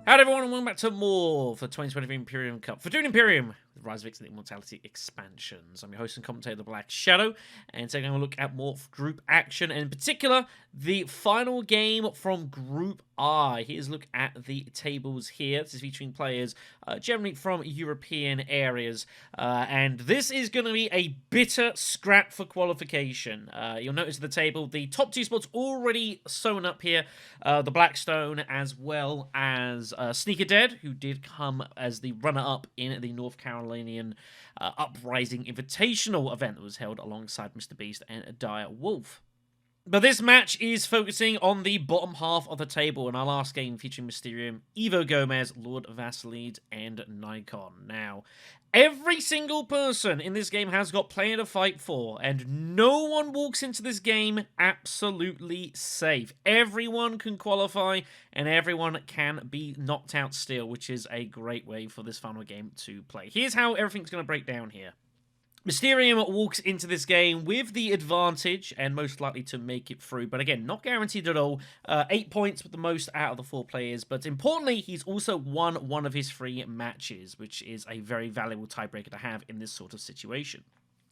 Howdy everyone and welcome back to more for 2023 Imperium Cup for Dune Imperium with Rise of X and Immortality expansions. I'm your host and commentator, the BlackShadow, and taking a look at more group action, and in particular, the final game from Group I. Here's a look at the tables here. This is featuring players generally from European areas, and this is going to be a bitter scrap for qualification. You'll notice the table, the top two spots already sewn up here, the Blackstone as well as Sneaker Dead, who did come as the runner-up in the North Carolinian Uprising Invitational event that was held alongside Mr. Beast and Dire Wolf. But this match is focusing on the bottom half of the table in our last game featuring Mysterium, EvoGomez, Lard, Vaseline, and Nikon. Now, every single person in this game has got plenty to fight for, and no one walks into this game absolutely safe. Everyone can qualify, and everyone can be knocked out still, which is a great way for this final game to play. Here's how everything's going to break down here. Mysterium walks into this game with the advantage and most likely to make it through, but again, not guaranteed at all. 8 points with the most out of the 4 players, but importantly, he's also won one of his 3 matches, which is a very valuable tiebreaker to have in this sort of situation.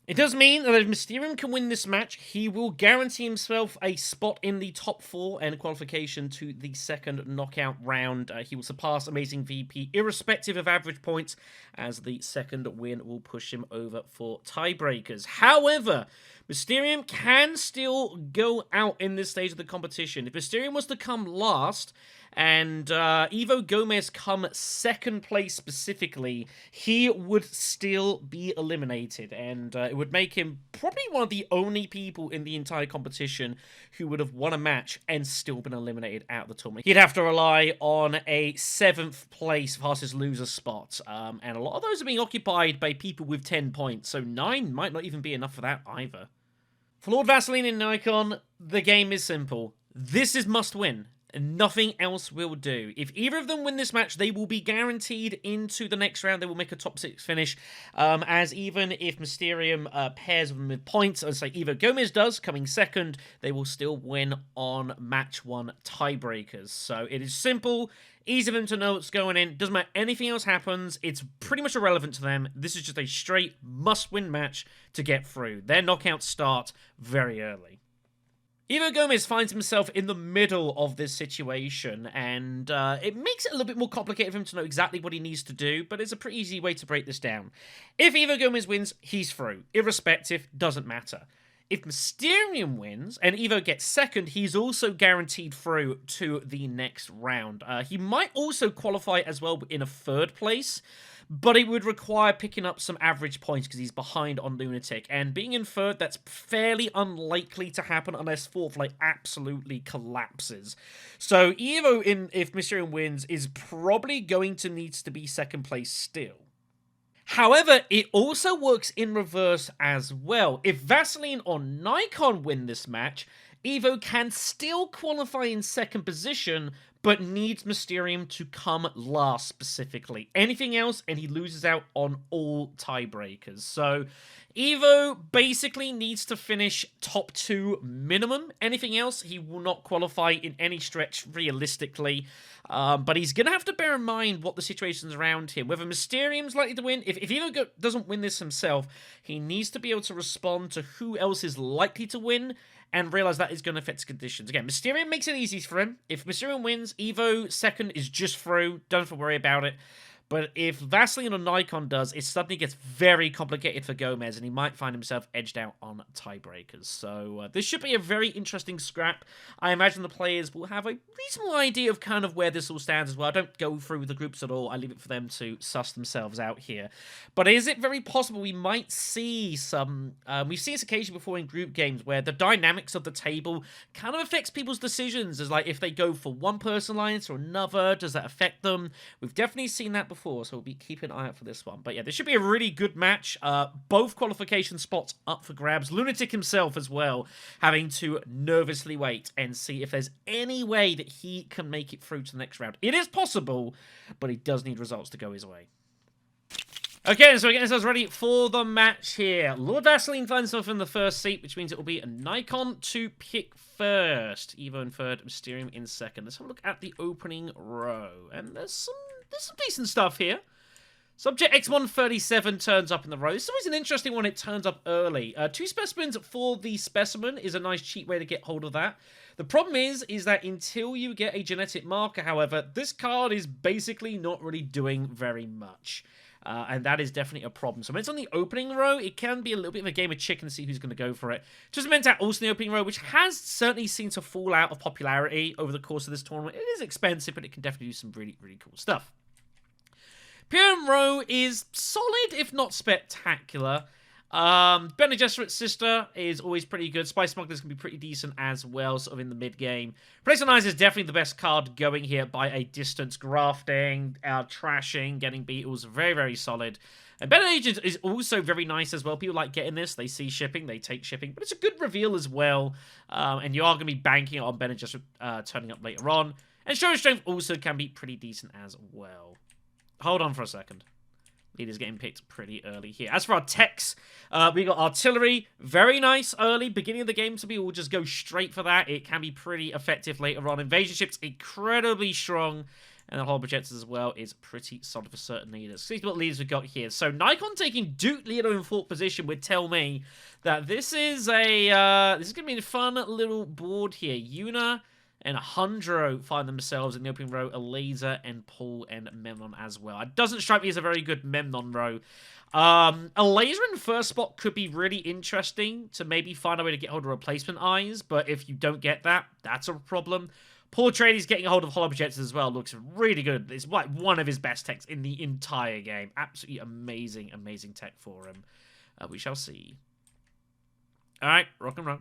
It does mean that if Mysterium can win this match, he will guarantee himself a spot in the top 4 and qualification to the second knockout round. He will surpass Amazing VP irrespective of average points, as the second win will push him over for tiebreakers. However, Mysterium can still go out in this stage of the competition. If Mysterium was to come last, and EvoGomez come second place specifically, he would still be eliminated, and it would make him probably one of the only people in the entire competition who would have won a match and still been eliminated out of the tournament. He'd have to rely on a 7th place fastest loser spot, and a lot of those are being occupied by people with 10 points, so 9 might not even be enough for that either. For Lord, Vaseline, and Nikon, the game is simple. This is must win. Nothing else will do. If either of them win this match, they will be guaranteed into the next round. They will make a top 6 finish, as even if Mysterium pairs them with points, as say EvoGomez does, coming second, they will still win on match 1 tiebreakers. So it is simple, easy for them to know what's going in. Doesn't matter anything else happens. It's pretty much irrelevant to them. This is just a straight must-win match to get through. Their knockouts start very early. EvoGomez finds himself in the middle of this situation, and it makes it a little bit more complicated for him to know exactly what he needs to do, but it's a pretty easy way to break this down. If EvoGomez wins, he's through. Irrespective, doesn't matter. If Mysterium wins, and Evo gets second, he's also guaranteed through to the next round. He might also qualify as well in a 3rd place, but it would require picking up some average points because he's behind on Lunatic. And being in 3rd, that's fairly unlikely to happen unless 4th absolutely collapses. So Evo, if Mysterium wins, is probably going to need to be 2nd place still. However, it also works in reverse as well. If Vaseline or Nikon win this match, Evo can still qualify in 2nd position, but needs Mysterium to come last specifically. Anything else, and he loses out on all tiebreakers. So Evo basically needs to finish top 2 minimum. Anything else, he will not qualify in any stretch realistically. But he's going to have to bear in mind what the situation's around him. Whether Mysterium's likely to win. If Evo doesn't win this himself, he needs to be able to respond to who else is likely to win and realize that is going to affect his conditions. Again, Mysterium makes it easy for him. If Mysterium wins, Evo second is just through. Don't have to worry about it. But if Vaseline or Nikon does, it suddenly gets very complicated for Gomez, and he might find himself edged out on tiebreakers. So this should be a very interesting scrap. I imagine the players will have a reasonable idea of kind of where this all stands as well. I don't go through the groups at all. I leave it for them to suss themselves out here. But is it very possible we might see some... we've seen this occasionally before in group games where the dynamics of the table kind of affects people's decisions. As like if they go for one person alliance or another, does that affect them? We've definitely seen that before, so we'll be keeping an eye out for this one. But yeah, this should be a really good match. Both qualification spots up for grabs. Lunatic himself as well, having to nervously wait and see if there's any way that he can make it through to the next round. It is possible, but he does need results to go his way. Okay, so we're getting ourselves ready for the match here. Lord Vaseline finds himself in the first seat, which means it will be a Nikon to pick first. Evo in third, Mysterium in second. Let's have a look at the opening row. And there's some decent stuff here. Subject X137 turns up in the row. It's always an interesting one. It turns up early. 2 specimens for the specimen is a nice cheap way to get hold of that. The problem is that until you get a genetic marker, however, this card is basically not really doing very much. And that is definitely a problem. So when it's on the opening row, it can be a little bit of a game of chicken to see who's going to go for it. Just meant that also in the opening row, which has certainly seemed to fall out of popularity over the course of this tournament. It is expensive, but it can definitely do some really, really cool stuff. Imperium row is solid, if not spectacular. Bene Gesserit's sister is always pretty good. Spy Smugglers can be pretty decent as well, sort of in the mid-game. Placer is definitely the best card going here by a distance. Grafting, trashing, getting beetles, very, very solid. And Bene Agent is also very nice as well. People like getting this. They see shipping, they take shipping. But it's a good reveal as well. And you are going to be banking on Bene Gesserit turning up later on. And Show Strength also can be pretty decent as well. Hold on for a second. Leader's getting picked pretty early here. As for our techs, we got artillery, very nice early. Beginning of the game, so people will just go straight for that. It can be pretty effective later on. Invasion ships, incredibly strong. And the hull projectors as well is pretty solid for certain leaders. See what leaders we've got here. So Nikon taking Duke leader in fourth position would tell me that this is going to be a fun little board here. Una and Hundro find themselves in the opening row, a Laser and Paul and Memnon as well. It doesn't strike me as a very good Memnon row. A Laser in the first spot could be really interesting to maybe find a way to get hold of replacement eyes, but if you don't get that, that's a problem. Paul Atreides getting a hold of hollow projectors as well looks really good. It's like one of his best techs in the entire game. Absolutely amazing, amazing tech for him. We shall see. All right, rock and roll.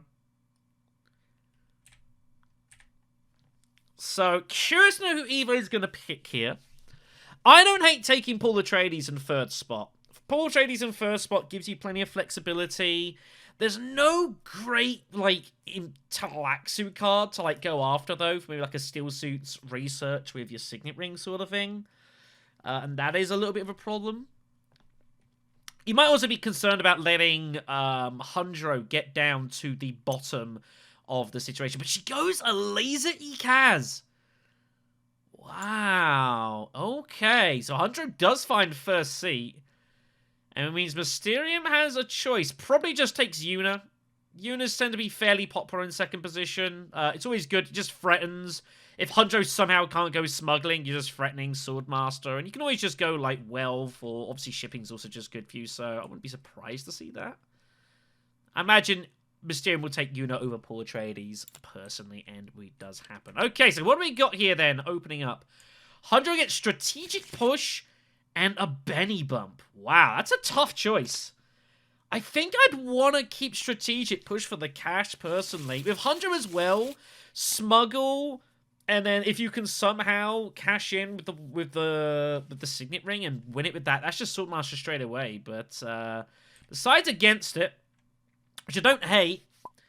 So, curious to know who Evo is going to pick here. I don't hate taking Paul Atreides in third spot. Paul Atreides in first spot gives you plenty of flexibility. There's no great, like, Talaxu card to, like, go after, though. For maybe, like, a Steel Suits research with your Signet Ring sort of thing. And that is a little bit of a problem. You might also be concerned about letting Hundro get down to the bottom of the situation, but she goes a Laser Ekaz. Wow. Okay, so Hundro does find first seat, and it means Mysterium has a choice. Probably just takes Una. Unas tend to be fairly popular in second position. It's always good. It just threatens. If Hundro somehow can't go smuggling, you're just threatening Swordmaster, and you can always just go like Welf, or obviously shipping's also just good for you. So I wouldn't be surprised to see that. I imagine Mysterium will take Una over Paul Atreides, personally, and it does happen. Okay, so what do we got here, then, opening up? Hundro gets Strategic Push and a Benny Bump. Wow, that's a tough choice. I think I'd want to keep Strategic Push for the cash, personally. With Hundro as well, Smuggle, and then if you can somehow cash in with the Signet Ring and win it with that, that's just Swordmaster straight away. But the side's against it, which I don't hate.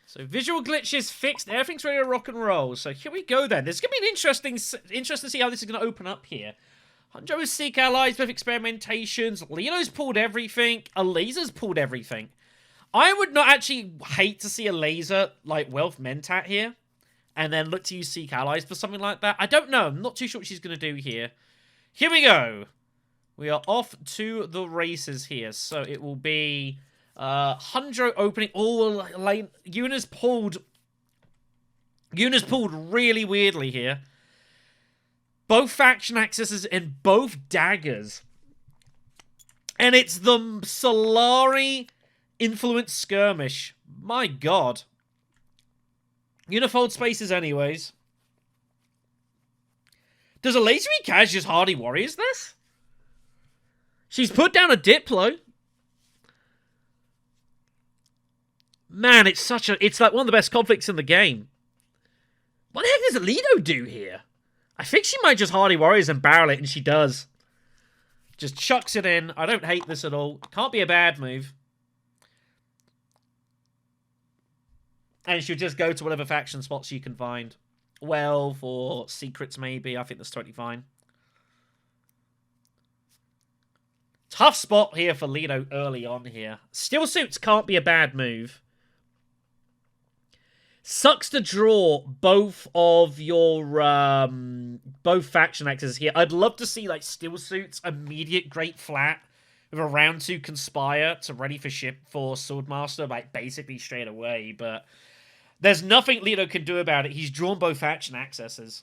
So visual glitches fixed. Everything's ready to rock and roll. So here we go then. This is going to be an interesting to see how this is going to open up here. Hundro is Seek Allies with experimentations. Leo's pulled everything. A Laser's pulled everything. I would not actually hate to see a Laser like Wealth Mentat here, and then look to use Seek Allies for something like that. I don't know. I'm not too sure what she's going to do here. Here we go. We are off to the races here. So it will be Hundro opening. Oh, like Una's pulled really weirdly here. Both faction accesses and both daggers. And it's the Solari Influence Skirmish. My god. Unifold spaces anyways. Does a Laser Ekaz just Hardy Warriors this? She's put down a Diplo. Man, it's like one of the best conflicts in the game. What the heck does Lido do here? I think she might just Hardy Warriors and barrel it, and she does. Just chucks it in. I don't hate this at all. Can't be a bad move. And she'll just go to whatever faction spots you can find. Well, for secrets maybe. I think that's totally fine. Tough spot here for Lido early on here. Steel suits can't be a bad move. Sucks to draw both of your both faction axes here. I'd love to see like steel suits immediate great flat with a round 2 conspire to ready for ship for Swordmaster like basically straight away, but there's nothing Lido can do about it. He's drawn both faction accesses.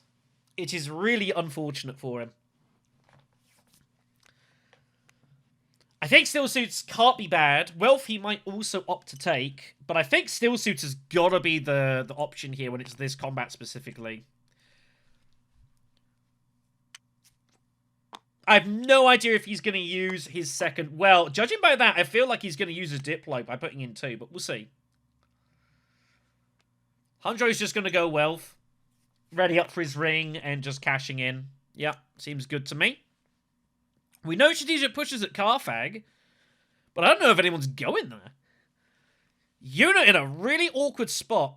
It is really unfortunate for him. I think Steel Suits can't be bad. Wealth he might also opt to take, but I think Steel Suits has got to be the option here when it's this combat specifically. I have no idea if he's going to use his second... Well, judging by that, I feel like he's going to use his Diplo by putting in 2, but we'll see. Hundro's just going to go Wealth. Ready up for his ring and just cashing in. Yeah, seems good to me. We know strategic pushes at Carthag, but I don't know if anyone's going there. Yuna in a really awkward spot.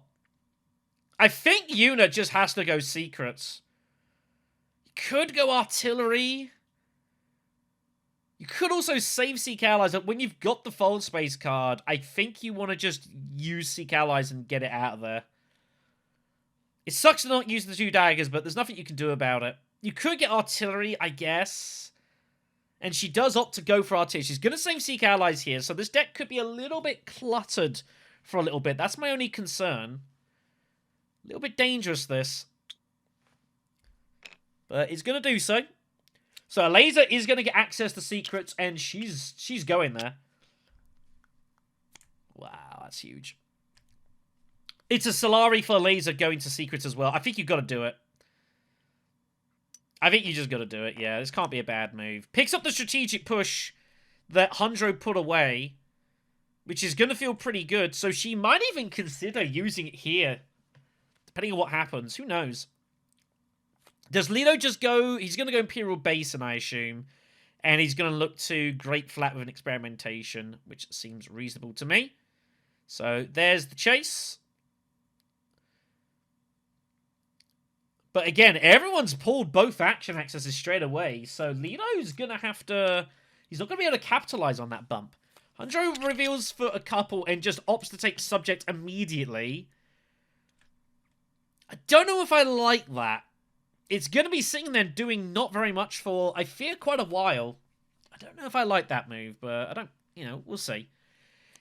I think Yuna just has to go secrets. You could go artillery. You could also save Seek Allies. When you've got the Fold Space card, I think you want to just use Seek Allies and get it out of there. It sucks to not use the 2 daggers, but there's nothing you can do about it. You could get artillery, I guess. And she does opt to go for artillery. She's going to save Seek Allies here, so this deck could be a little bit cluttered for a little bit. That's my only concern. A little bit dangerous, this. But it's going to do so. So a laser is going to get access to secrets, and she's going there. Wow, that's huge. It's a Solari for a laser going to secrets as well. I think you've got to do it. I think you just got to do it, yeah. This can't be a bad move. Picks up the strategic push that Hundro put away, which is going to feel pretty good. So she might even consider using it here, depending on what happens. Who knows? Does Lido just go... He's going to go Imperial Basin, I assume. And he's going to look to Great Flat with an experimentation, which seems reasonable to me. So there's the chase. But again, everyone's pulled both action accesses straight away, so Lido's going to have to... He's not going to be able to capitalize on that bump. Hundro reveals for a couple and just opts to take subject immediately. I don't know if I like that. It's going to be sitting there doing not very much for, I fear, quite a while. I don't know if I like that move, but I don't... You know, we'll see.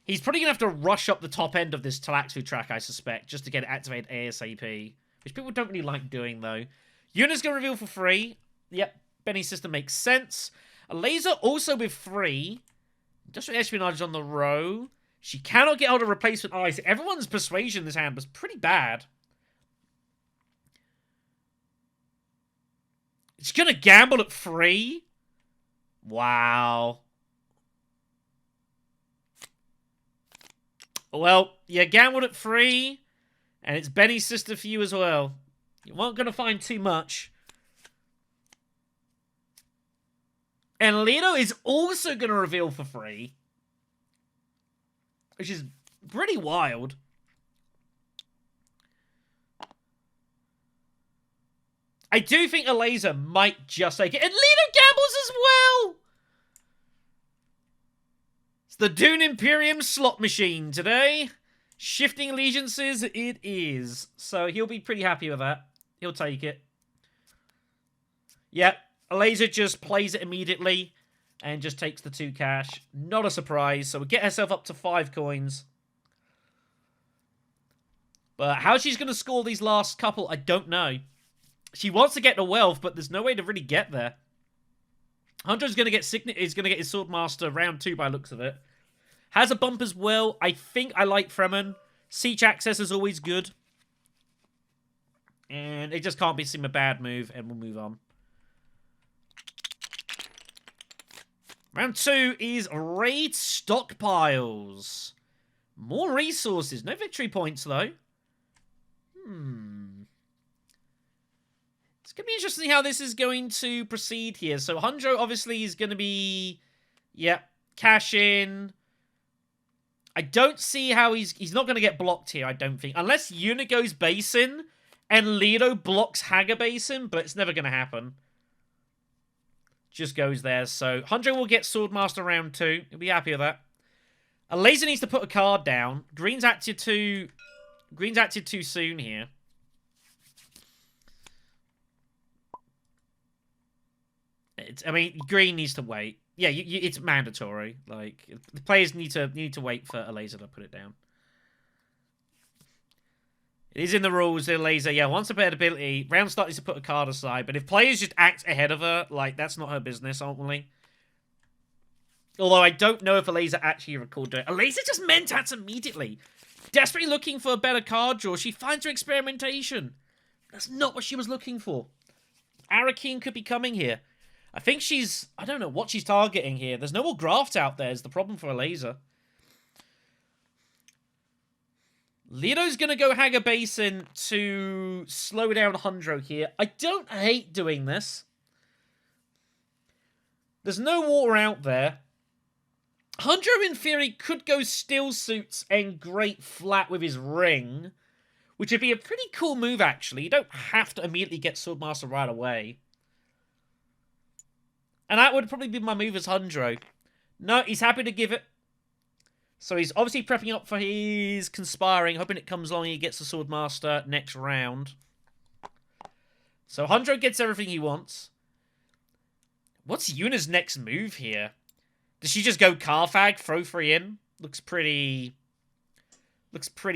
He's probably going to have to rush up the top end of this Talaxu track, I suspect, just to get it activated ASAP. Which people don't really like doing, though. Yuna's going to reveal for free. Yep, Benny's system makes sense. A laser also with free. Industrial espionage on the row. She cannot get hold of replacement eyes. Everyone's persuasion in this hand was pretty bad. She's going to gamble at free. Wow. Well, you gambled at free. And it's Benny's sister for you as well. You weren't going to find too much. And Lido is also going to reveal for free. Which is pretty wild. I do think a laser might just take it. And Lido gambles as well! It's the Dune Imperium slot machine today. Shifting allegiances, it is. So he'll be pretty happy with that. He'll take it. Yep. A laser just plays it immediately and just takes the 2 cash. Not a surprise. So we'll get herself up to 5 coins. But how she's going to score these last couple, I don't know. She wants to get the wealth, but there's no way to really get there. Hunter's going to get is going to get his Swordmaster round 2 by looks of it. Has a bump as well. I think I like Fremen. Siege access is always good. And it just can't be seem a bad move, and we'll move on. Round 2 is Raid Stockpiles. More resources. No victory points, though. It's going to be interesting how this is going to proceed here. So Hundro obviously is going to be... Yep. Cash in. I don't see how he's not going to get blocked here, I don't think. Unless Yuna goes Basin and Lido blocks Haga Basin, but it's never going to happen. just goes there. So Hundred will get Swordmaster round 2. He'll be happy with that. A laser needs to put a card down. Green's acted too soon here. I mean, green needs to wait. Yeah, it's mandatory. Like, the players need to wait for a laser to put it down. It is in the rules, the laser. Yeah, once a paired ability, round start needs to put a card aside. But if players just act ahead of her, like, that's not her business, ultimately. Although I don't know if a laser actually recorded it. A laser just Mentats immediately. Desperately looking for a better card draw. She finds her experimentation. That's not what she was looking for. Arrakis could be coming here. I think she's... I don't know what she's targeting here. There's no more graft out there is the problem for a laser. Leo's going to go Hager Basin to slow down Hundro here. I don't hate doing this. There's no water out there. Hundro, in theory, could go Steel Suits and Great Flat with his ring, which would be a pretty cool move, actually. You don't have to immediately get Swordmaster right away. And that would probably be my move as Hundro. No, he's happy to give it. So he's obviously prepping up for his Conspiring, hoping it comes along and he gets the Swordmaster next round. So Hundro gets everything he wants. What's Yuna's next move here? Does she just go Carfag, throw 3 in? Looks pretty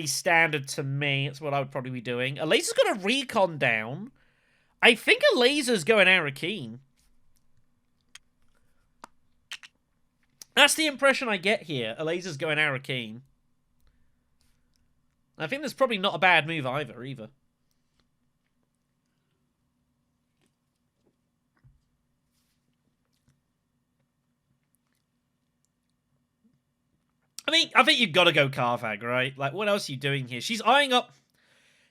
standard to me. That's what I would probably be doing. A laser's got a recon down. I think a laser's going Arrakis. That's the impression I get here. A laser's going Arrakis. I think that's probably not a bad move either. I mean, I think you've got to go Carfag, right? Like, what else are you doing here? She's eyeing up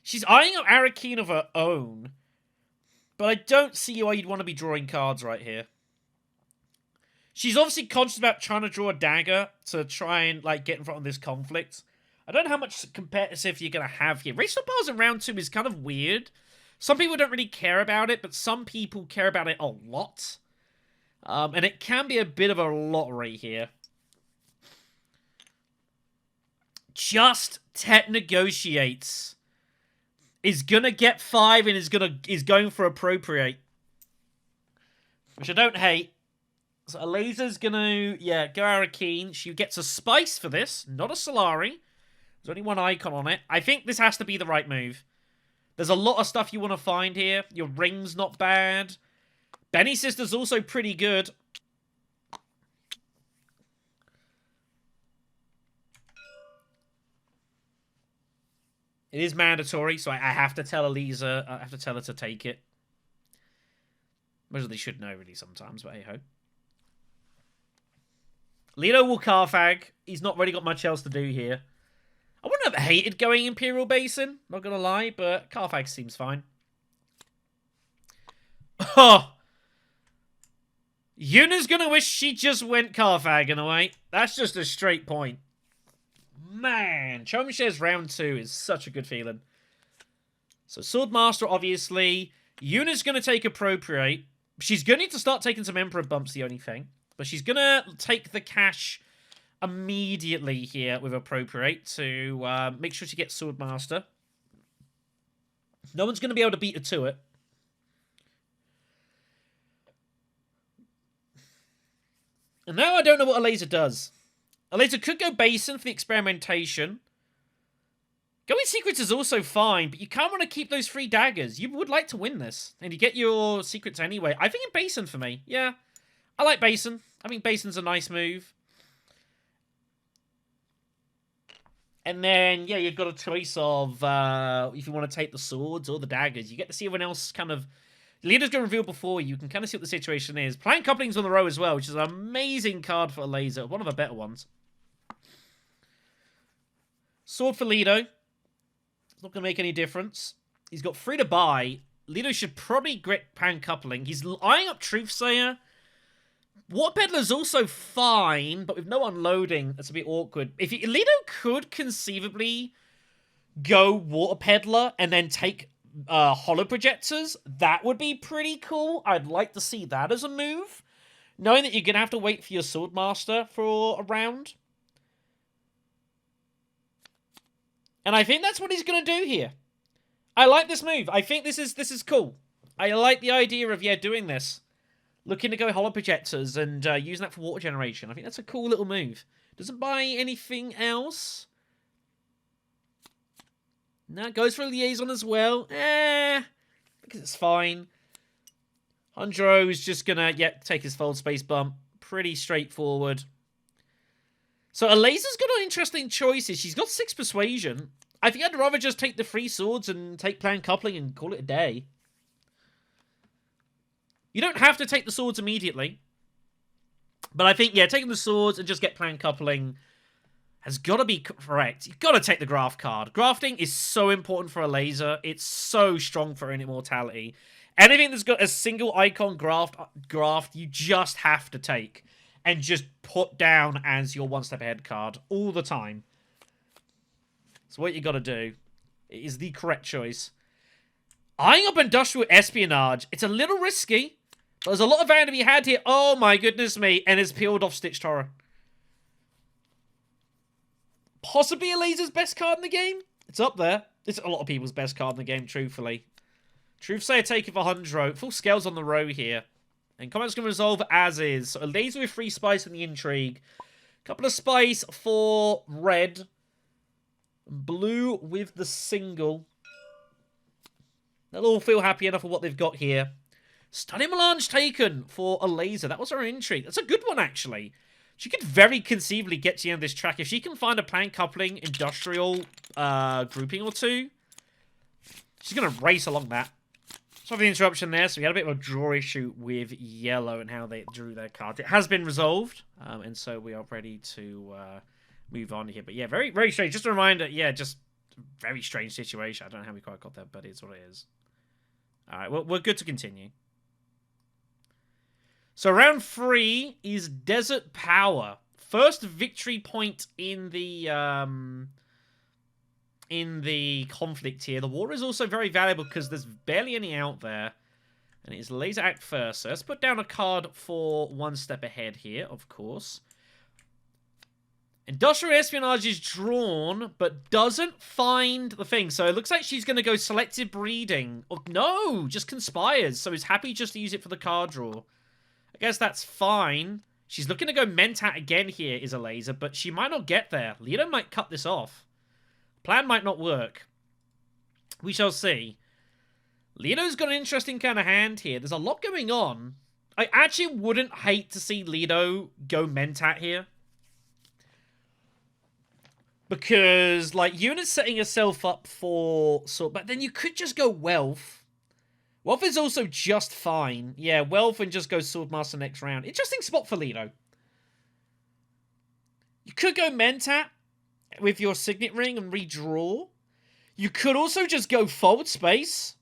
Arrakis of her own. But I don't see why you'd want to be drawing cards right here. She's obviously conscious about trying to draw a dagger to try and, like, get in front of this conflict. I don't know how much competitive you're going to have here. Racial powers in round 2 is kind of weird. Some people don't really care about it, but some people care about it a lot. And it can be a bit of a lottery here. Just Tet negotiates. Is gonna get 5 and is going for appropriate. Which I don't hate. So a laser's gonna, yeah, go Arrakis. She gets a spice for this, not a Solari. There's only one icon on it. I think this has to be the right move. There's a lot of stuff you want to find here. Your ring's not bad. Benny Sister's also pretty good. It is mandatory, so I have to tell Elisa. I have to tell her to take it. Most they should know, really, sometimes, but hey-ho. Leto will Carfag. He's not really got much else to do here. I wouldn't have hated going Imperial Basin, not gonna lie, but Carfag seems fine. Oh! Yuna's gonna wish she just went Carfag in a way. That's just a straight point. Man, Chomshare's round 2 is such a good feeling. So Swordmaster, obviously. Yuna's going to take Appropriate. She's going to need to start taking some Emperor bumps, the only thing. But she's going to take the cash immediately here with Appropriate to make sure she gets Swordmaster. No one's going to be able to beat her to it. And now I don't know what a laser does. A laser could go Basin for the experimentation. Going Secrets is also fine, but you kind of want to keep those 3 daggers. You would like to win this, and you get your Secrets anyway. I think in Basin for me, yeah. I like Basin. I think Basin's a nice move. And then, yeah, you've got a choice of if you want to take the swords or the daggers. You get to see everyone else kind of... Leader's going to reveal before you. You can kind of see what the situation is. Playing Couplings on the row as well, which is an amazing card for a laser. One of the better ones. Sword for Lido. It's not going to make any difference. He's got 3 to buy. Lido should probably grit Pan Coupling. He's eyeing up Truthsayer. Water Peddler's also fine, but with no unloading, that's a bit awkward. Lido could conceivably go Water Peddler and then take Holo Projectors. That would be pretty cool. I'd like to see that as a move. knowing that you're going to have to wait for your Swordmaster for a round. And I think that's what he's going to do here. I like this move. I think this is cool. I like the idea of, yeah, doing this. Looking to go holo projectors and using that for water generation. I think that's a cool little move. Doesn't buy anything else. No, goes for a liaison as well. Because it's fine. Hondro's just going to, take his fold space bump. Pretty straightforward. So Alaza's got interesting choices. She's got 6 persuasion. I think I'd rather just take the 3 swords and take plan coupling and call it a day. You don't have to take the swords immediately. But I think, yeah, taking the swords and just get plan coupling has got to be correct. You've got to take the graft card. Grafting is so important for a laser. It's so strong for an immortality. Anything that's got a single icon graft, you just have to take. And just put down as your 1 step ahead card all the time. So what you got to do is the correct choice. Eyeing up industrial espionage. It's a little risky. But there's a lot of value to be had here. Oh my goodness me. And it's peeled off Stitched Horror. Possibly a laser's best card in the game. It's up there. It's a lot of people's best card in the game, truthfully. Truthsayer take it for Hondro. Full scales on the row here. And combat's going to resolve as is. So a laser with 3 spice in the intrigue. Couple of spice for red. Blue with the single. They'll all feel happy enough with what they've got here. Stunning Melange taken for a laser. That was her intrigue. That's a good one, actually. She could very conceivably get to the end of this track. If she can find a plan coupling industrial grouping or 2, she's going to race along that. Sorry for the interruption there. So we had a bit of a draw issue with yellow and how they drew their cards. It has been resolved. And so we are ready to move on here. But yeah, very, very strange. Just a reminder, yeah, just very strange situation. I don't know how we quite got that, but it's what it is. All right, well, we're good to continue. So round 3 is Desert Power. First victory point in the conflict here. The water is also very valuable because there's barely any out there. And it is Laser Act first. So let's put down a card for 1 step ahead here, of course. Industrial Espionage is drawn, but doesn't find the thing. So it looks like she's going to go Selective Breeding. Oh, no, just Conspires. So he's happy just to use it for the card draw. I guess that's fine. She's looking to go Mentat again here, is a laser, but she might not get there. Leto might cut this off. Plan might not work. We shall see. Leto's got an interesting kind of hand here. There's a lot going on. I actually wouldn't hate to see Leto go Mentat here. Because, like, Unit's setting herself up for... but then you could just go Wealth. Wealth is also just fine. Yeah, Wealth and just go Swordmaster next round. Interesting spot for Leto. You could go Mentat with your Signet Ring and redraw. You could also just go Fold Space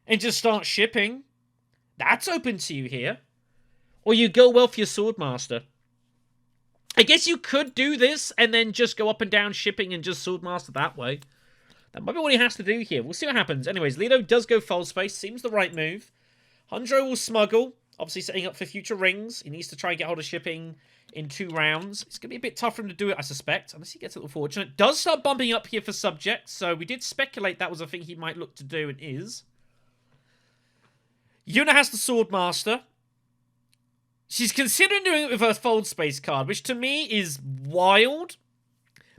and just start shipping. That's open to you here. Or you go Wealth for your Swordmaster. I guess you could do this and then just go up and down shipping and just Swordmaster that way. That might be what he has to do here. We'll see what happens. Anyways, Leto does go Fold Space. Seems the right move. Hondro will smuggle. Obviously setting up for future rings. He needs to try and get hold of shipping in 2 rounds. It's going to be a bit tough for him to do it, I suspect. Unless he gets a little fortunate. Does start bumping up here for subjects. So we did speculate that was a thing he might look to do and is. Yuna has the Swordmaster. She's considering doing it with her Fold Space card, which to me is wild.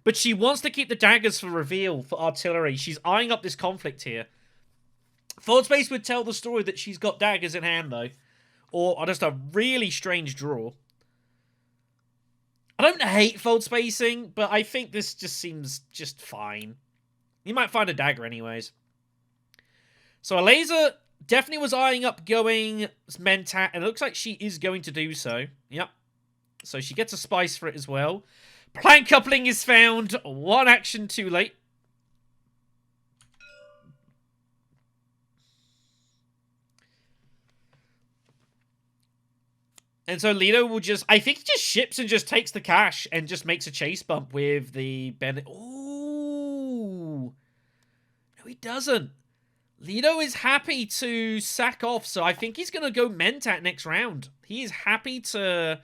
But she wants to keep the daggers for reveal for artillery. She's eyeing up this conflict here. Fold Space would tell the story that she's got daggers in hand, though. Or just a really strange draw. I don't hate Fold Spacing, but I think this just seems just fine. You might find a dagger anyways. So a laser definitely was eyeing up going Mentat, and it looks like she is going to do so. Yep. So she gets a spice for it as well. Plan coupling is found. 1 action too late. And so Leto will just... I think he just ships and just takes the cash and just makes a chase bump with the Bennett. Ooh. No, he doesn't. Lido is happy to sack off, so I think he's going to go Mentat next round. He is happy to...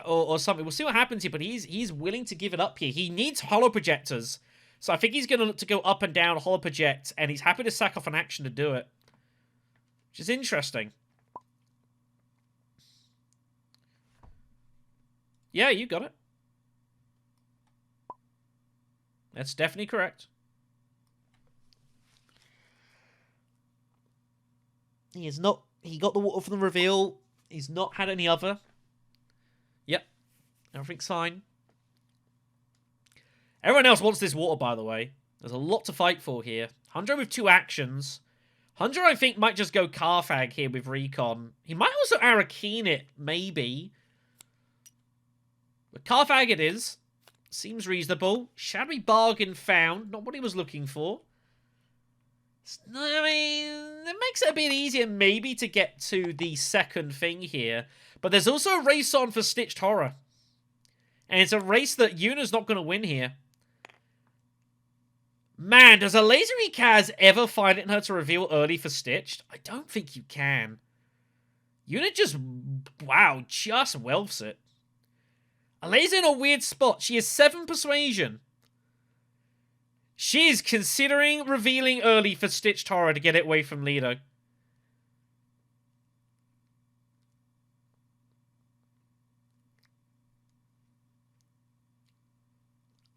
Or something. We'll see what happens here, but he's willing to give it up here. He needs holo projectors. So I think he's going to look to go up and down, holo project, and he's happy to sack off an action to do it. Which is interesting. Yeah, you got it. That's definitely correct. He got the water from the reveal. He's not had any other. Yep. Everything's fine. Everyone else wants this water, by the way. There's a lot to fight for here. Hundred with 2 actions. Hundred, I think, might just go Carfag here with Recon. He might also Arrakeen it, maybe. But Carfag it is. Seems reasonable. Shadowy bargain found. Not what he was looking for. I mean, it makes it a bit easier maybe to get to the second thing here. But there's also a race on for Stitched Horror. And it's a race that Yuna's not going to win here. Man, does a Laser Kaz ever find it in her to reveal early for Stitched? I don't think you can. Yuna just, wow, just welfs it. Ala's in a weird spot. She has 7 persuasion. She is considering revealing early for Stitched Horror to get it away from Lido.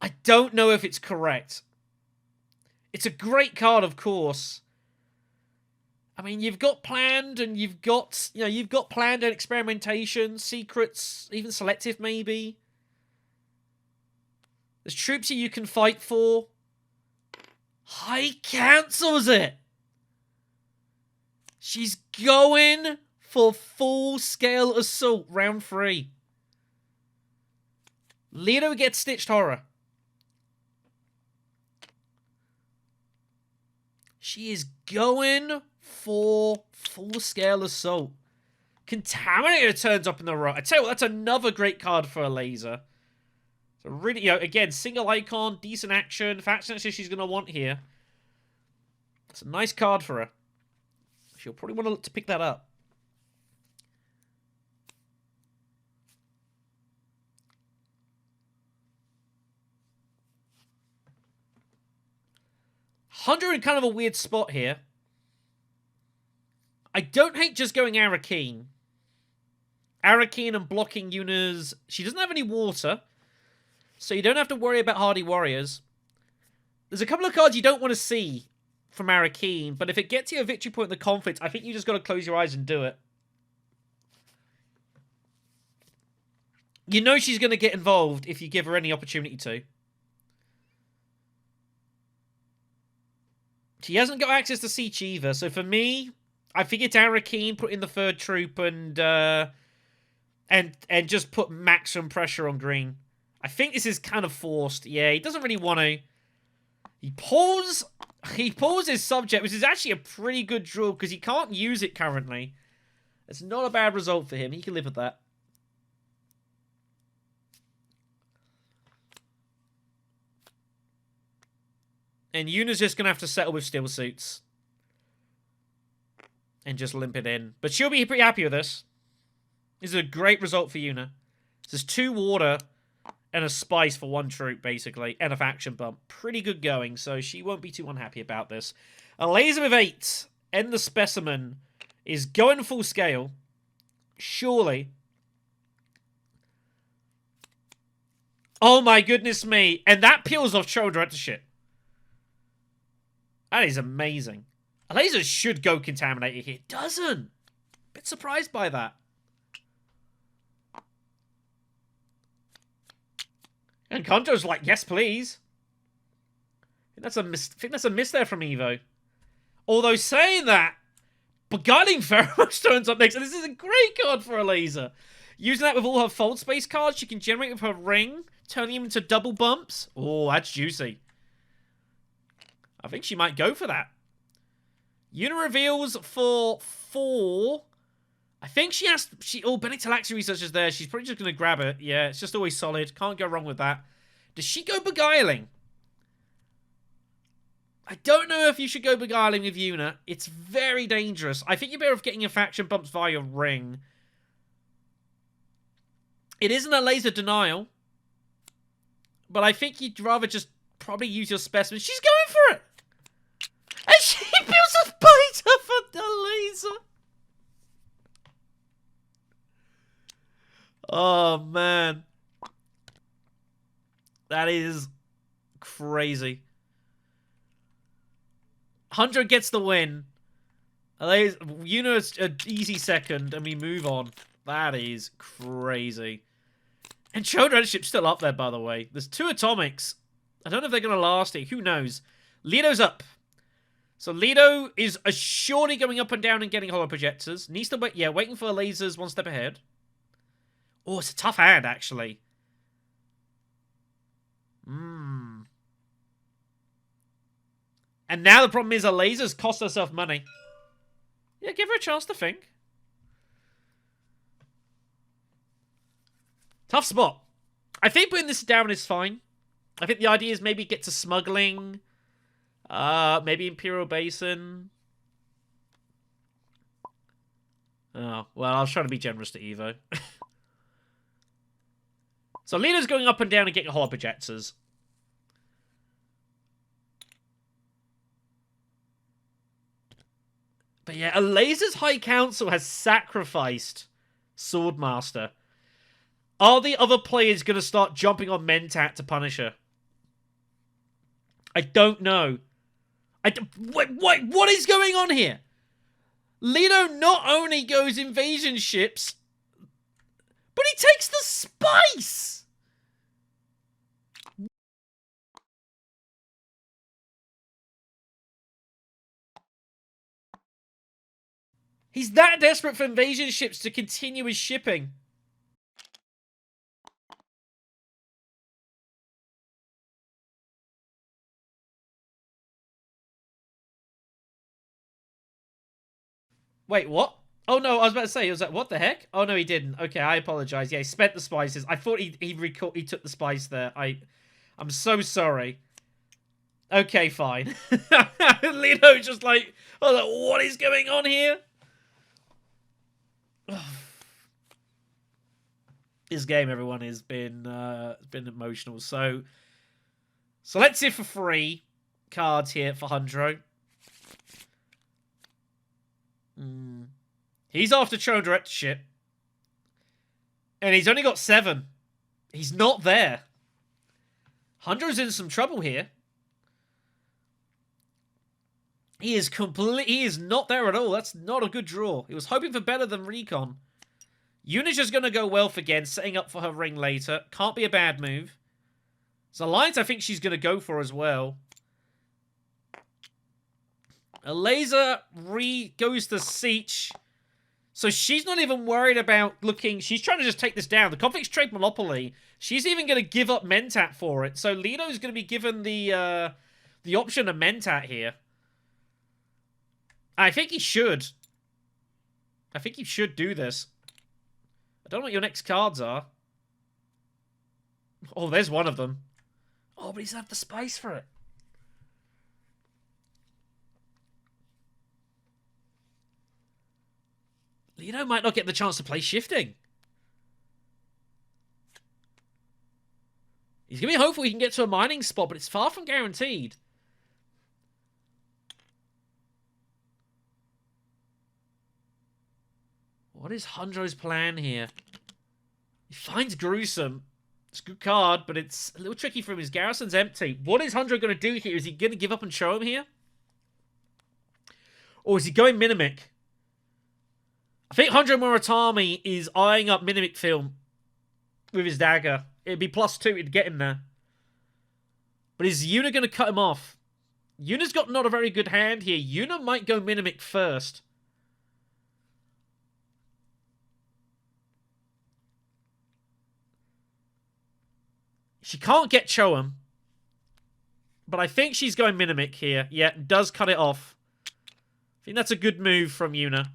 I don't know if it's correct. It's a great card, of course. I mean, you've got planned and you've got, you've got planned and experimentation, secrets, even selective maybe. There's troops here you can fight for. High cancels it. She's going for full-scale assault, round 3. Lido gets Stitched Horror. She is going for full-scale assault. Contaminator turns up in the right. I tell you what, that's another great card for a laser. So really, again, single icon, decent action. Faction action she's going to want here. It's a nice card for her. She'll probably want to look to pick that up. Hunter in kind of a weird spot here. I don't hate just going Arrakeen. Arrakeen and blocking Yuna's... She doesn't have any water, so you don't have to worry about Hardy Warriors. There's a couple of cards you don't want to see from Arrakeen, but if it gets you a victory point in the conflict, I think you just got to close your eyes and do it. You know she's going to get involved if you give her any opportunity to. She hasn't got access to Siege either, so for me, I figured Arrakeen, put in the 3rd troop and just put maximum pressure on green. I think this is kind of forced. Yeah, he doesn't really want to. He pulls his subject, which is actually a pretty good draw because he can't use it currently. It's not a bad result for him. He can live with that. And Yuna's just going to have to settle with Steel Suits. And just limp it in. But she'll be pretty happy with this. This is a great result for Yuna. There's 2 water and a spice for 1 troop, basically. And a faction bump. Pretty good going, so she won't be too unhappy about this. A laser with 8 and the specimen is going full scale. Surely. Oh my goodness me. And that peels off show directorship. That is amazing. A laser should go Contaminator here. It doesn't. Bit surprised by that. And Conjo's like, yes, please. I think that's a miss there from Evo. Although saying that, Beguiling Pheromone turns up next. And this is a great card for a laser. Using that with all her fold space cards, she can generate with her ring, turning them into double bumps. Oh, that's juicy. I think she might go for that. Yuna reveals for 4. I think she has... Bennett Talaxi Research is there. She's probably just going to grab it. Yeah, it's just always solid. Can't go wrong with that. Does she go Beguiling? I don't know if you should go beguiling with Yuna. It's very dangerous. I think you're better off getting your faction bumps via your ring. It isn't a laser denial. But I think you'd rather just probably use your specimen. She's going for it! And she builds a beta for the laser! Oh, man. That is crazy. 100 gets the win. Yuna's an easy second, and we move on. That is crazy. And Children's Ship's still up there, by the way. There's 2 atomics. I don't know if they're going to last it. Who knows? Lido's up. So Lido is surely going up and down and getting holo projectors. Needs to wait. Yeah, waiting for lasers one step ahead. Oh, it's a tough hand, actually. And now the problem is her lasers cost herself money. Yeah, give her a chance to think. Tough spot. I think putting this down is fine. I think the idea is maybe get to smuggling. Maybe Imperial Basin. Oh, well, I was trying to be generous to Evo. So Lido's going up and down and getting holo projectors. But yeah, a Laser's High Council has sacrificed Swordmaster. Are the other players going to start jumping on Mentat to punish her? I don't know. What is going on here? Lido not only goes invasion ships, but he takes the spice! He's that desperate for invasion ships to continue his shipping. Wait, what? Oh no, I was about to say, he was like, what the heck? Oh no, he didn't. Okay, I apologize. Yeah, he spent the spices. I thought he took the spice there. I'm so sorry. Okay, fine. Lido's just like, oh, what is going on here? This game, everyone, has been emotional. So let's see for free cards here for Hundro. He's after Cho Directorship. And he's only got 7. He's not there. Hundro's in some trouble here. He is not there at all. That's not a good draw. He was hoping for better than Recon. Yuna's just going to go Wealth again, setting up for her ring later. Can't be a bad move. So Alliance, I think she's going to go for as well. A laser goes to Siege. So she's not even worried about looking... She's trying to just take this down. The Conflicts Trade Monopoly. She's even going to give up Mentat for it. So Lido's going to be given the option of Mentat here. I think he should. I think he should do this. I don't know what your next cards are. Oh, there's one of them. Oh, but he's have the spice for it. Lido might not get the chance to play shifting. He's going to be hopeful he can get to a mining spot, but it's far from guaranteed. What is Hundro's plan here? He finds Gruesome. It's a good card, but it's a little tricky for him. His garrison's empty. What is Hundro going to do here? Is he going to give up and show him here? Or is he going Minimic? I think Hundro Muratami is eyeing up Minimic film with his dagger. It'd be +2 to get him there. But is Yuna going to cut him off? Yuna's got not a very good hand here. Yuna might go Minimic first. She can't get Cho'em. But I think she's going Minimic here. Yeah, does cut it off. I think that's a good move from Yuna.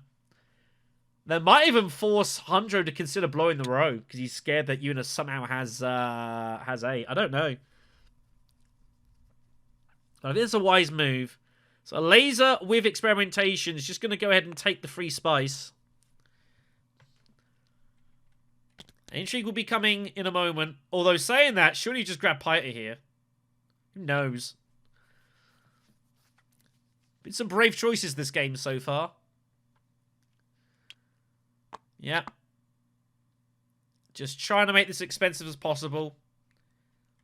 That might even force Hundro to consider blowing the row. Because he's scared that Yuna somehow has A. I don't know. But I think it's a wise move. So a laser with experimentation is just going to go ahead and take the free spice. Intrigue will be coming in a moment. Although saying that, surely you just grab Piter here. Who knows? Been some brave choices this game so far. Yeah. Just trying to make this expensive as possible.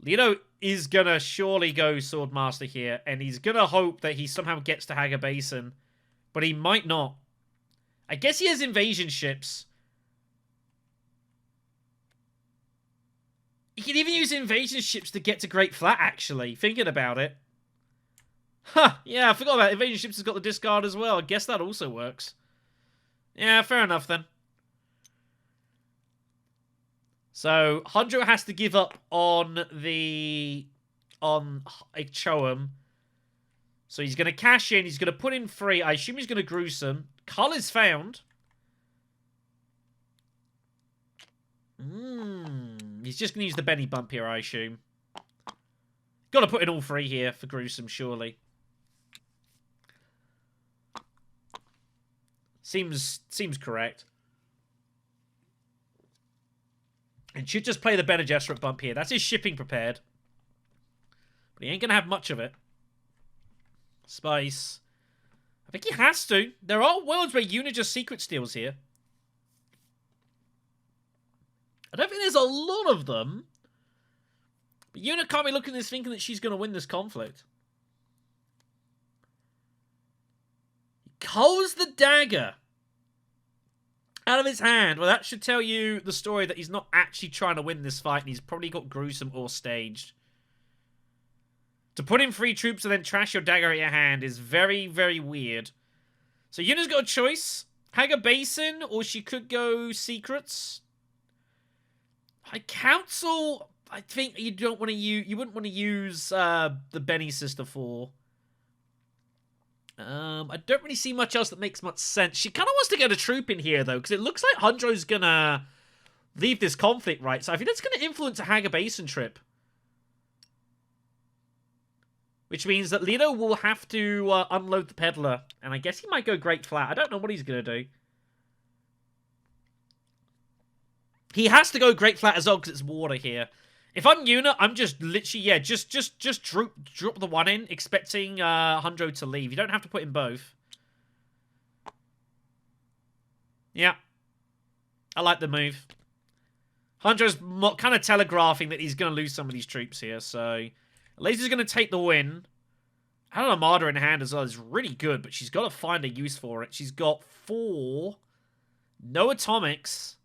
Leto is going to surely go Swordmaster here. And he's going to hope that he somehow gets to Haga Basin. But he might not. I guess he has invasion ships. He can even use invasion ships to get to Great Flat, actually. Thinking about it. Huh, yeah, I forgot about it. Invasion ships has got the discard as well. I guess that also works. Yeah, fair enough then. So, Hundro has to give up on the... on Choam. So he's going to cash in. He's going to put in 3. I assume he's going to Gruesome. Cull is found. He's just going to use the Benny Bump here, I assume. Got to put in all 3 here for Gruesome, surely. Seems correct. And should just play the Bene Gesserit bump here. That's his shipping prepared. But he ain't going to have much of it. Spice. I think he has to. There are worlds where Yuna just secret steals here. I don't think there's a lot of them. But Yuna can't be looking at this thinking that she's going to win this conflict. He culls the dagger out of his hand. Well, that should tell you the story that he's not actually trying to win this fight, and he's probably got Gruesome or Staged. To put in 3 troops and then trash your dagger at your hand is very, very weird. So Yuna's got a choice. Haga Basin, or she could go Secrets. I counsel... I think you don't want to use... You wouldn't want to use the Benny Sister for... I don't really see much else that makes much sense. She kind of wants to get a troop in here, though, because it looks like Hundro's going to leave this conflict, right? So I think that's going to influence a Haga Basin trip. Which means that Leto will have to unload the Peddler. And I guess he might go Great Flat. I don't know what he's going to do. He has to go Great Flat as well because it's water here. If I'm Yuna, I'm just literally, yeah, just drop the 1 in, expecting Hundro to leave. You don't have to put in both. Yeah. I like the move. Hundro's kind of telegraphing that he's going to lose some of these troops here, so... Laser's going to take the win. Had an Armada in hand as well is really good, but she's got to find a use for it. She's got 4. No atomics.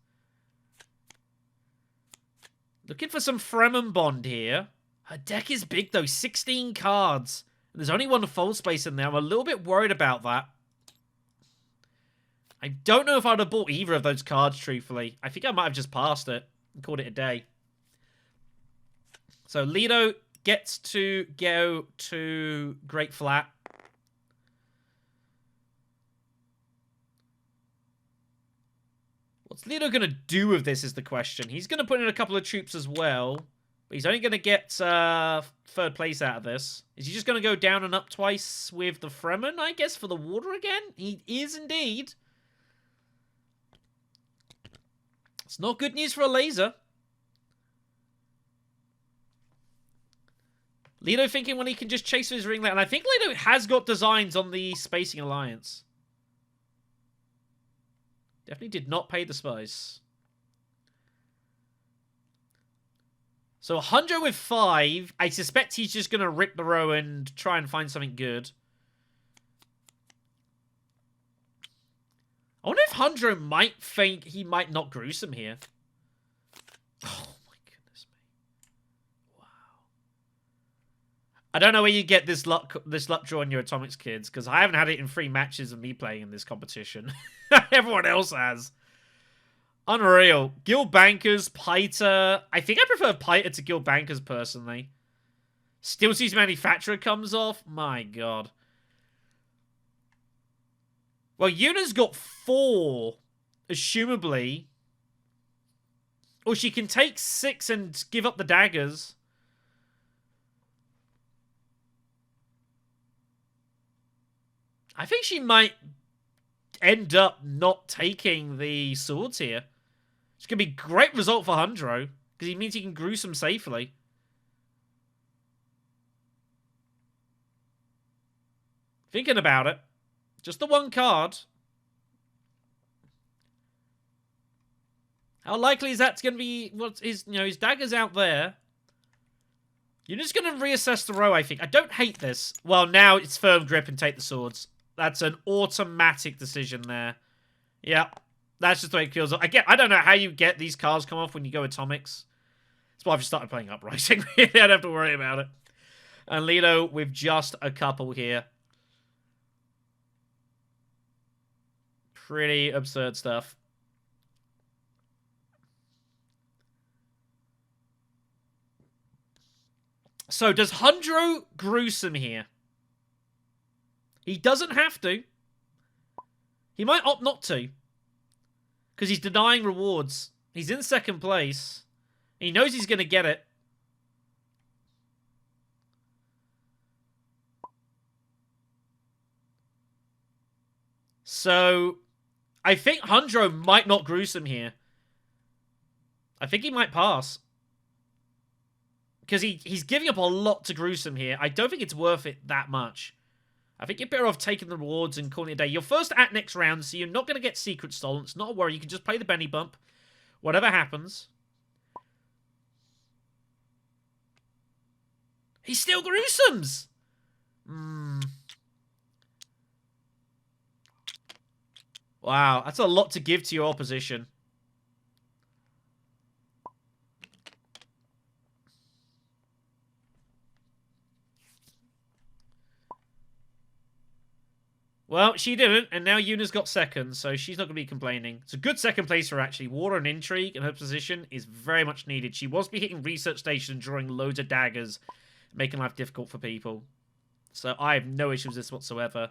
Looking for some Fremen Bond here. Her deck is big, though. 16 cards. And there's only 1 fold space in there. I'm a little bit worried about that. I don't know if I'd have bought either of those cards, truthfully. I think I might have just passed it and called it a day. So, Leto gets to go to Great Flat. What's Leto going to do with this is the question. He's going to put in a couple of troops as well. But he's only going to get 3rd place out of this. Is he just going to go down and up twice with the Fremen, I guess, for the water again? He is indeed. It's not good news for a laser. Leto thinking when he can just chase his ringlet. And I think Leto has got designs on the Spacing Alliance. Definitely did not pay the spice. So 100 with 5. I suspect he's just going to rip the row and try and find something good. I wonder if 100 might think he might not Gruesome here. Oh my goodness me. Wow. I don't know where you get this luck draw in your Atomics, kids, because I haven't had it in 3 matches of me playing in this competition. Everyone else has. Unreal. Guild Bankers, Piter. I think I prefer Piter to Guild Bankers, personally. Steel Seas Manufacturer comes off. My god. Well, Yuna's got 4, assumably. Or she can take 6 and give up the daggers. I think she might end up not taking the swords here. It's going to be a great result for Hundro, because it means he can gruesome safely. Thinking about it. Just the one card. How likely is that going to be? What is, his dagger's out there. You're just going to reassess the row, I think. I don't hate this. Well, now it's firm grip and take the swords. That's an automatic decision there. Yeah, that's just the way it feels. I don't know how you get these cards come off when you go atomics. That's why I've just started playing Uprising. I don't have to worry about it. And Lido with just a couple here. Pretty absurd stuff. So, does Hundro gruesome here? He doesn't have to. He might opt not to. Because he's denying rewards. He's in second place. He knows he's going to get it. So, I think Hundro might not gruesome here. I think he might pass. Because he's giving up a lot to gruesome here. I don't think it's worth it that much. I think you're better off taking the rewards and calling it a day. You're first at next round, so you're not going to get secret stolen. It's not a worry. You can just play the Benny Bump. Whatever happens. He still gruesomes! Wow, that's a lot to give to your opposition. Well, she didn't, and now Yuna's got second, so she's not going to be complaining. It's a good second place for her, actually. Water and intrigue in her position is very much needed. She was be hitting research station and drawing loads of daggers, making life difficult for people. So I have no issues with this whatsoever.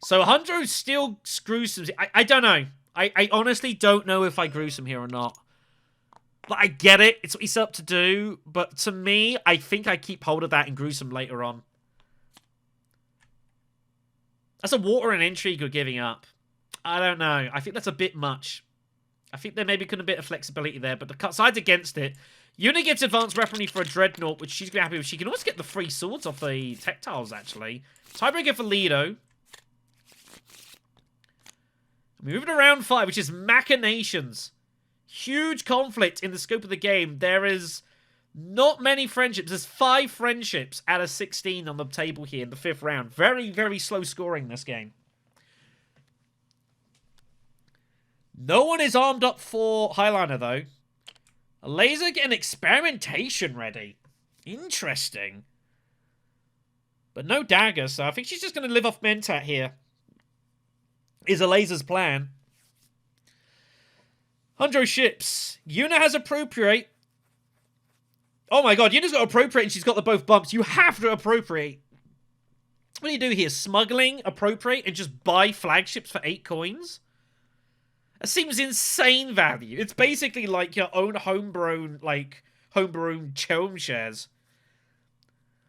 So Hundro still gruesome. I don't know. I honestly don't know if I gruesome here or not. But I get it. It's what he's up to do. But to me, I think I keep hold of that and gruesome later on. That's a water and intrigue you're giving up. I don't know. I think that's a bit much. I think there maybe could have been a bit of flexibility there, but the side's against it. Yuna gets advanced weaponry for a Dreadnought, which she's going to be happy with. She can also get the free swords off the tech tiles, actually. Tiebreaker for Lido. We move it to round 5, which is Machinations. Huge conflict in the scope of the game. There is not many friendships. There's 5 friendships out of 16 on the table here in the 5th round. Very, very slow scoring this game. No one is armed up for Highliner, though. A laser getting experimentation ready. Interesting. But no dagger, so I think she's just going to live off Mentat here. Is a laser's plan. Hundro ships. Yuna has appropriate. Oh my god, Yuna's got appropriate and she's got the both bumps. You have to appropriate. What do you do here? Smuggling, appropriate, and just buy flagships for 8 coins? That seems insane value. It's basically like your own homegrown Chrome shares.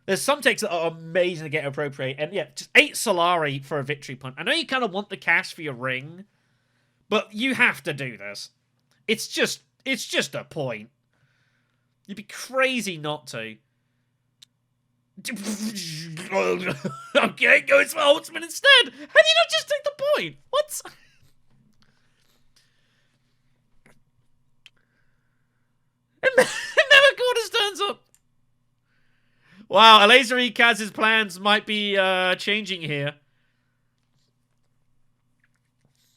There's some takes that are amazing to get appropriate. And yeah, just 8 Solari for a victory point. I know you kind of want the cash for your ring, but you have to do this. It's just a point. You'd be crazy not to. Okay, goes for Holtzman instead. How do you not just take the point? What? And never Quarters turns up. Wow, Alazari Kaz's plans might be changing here.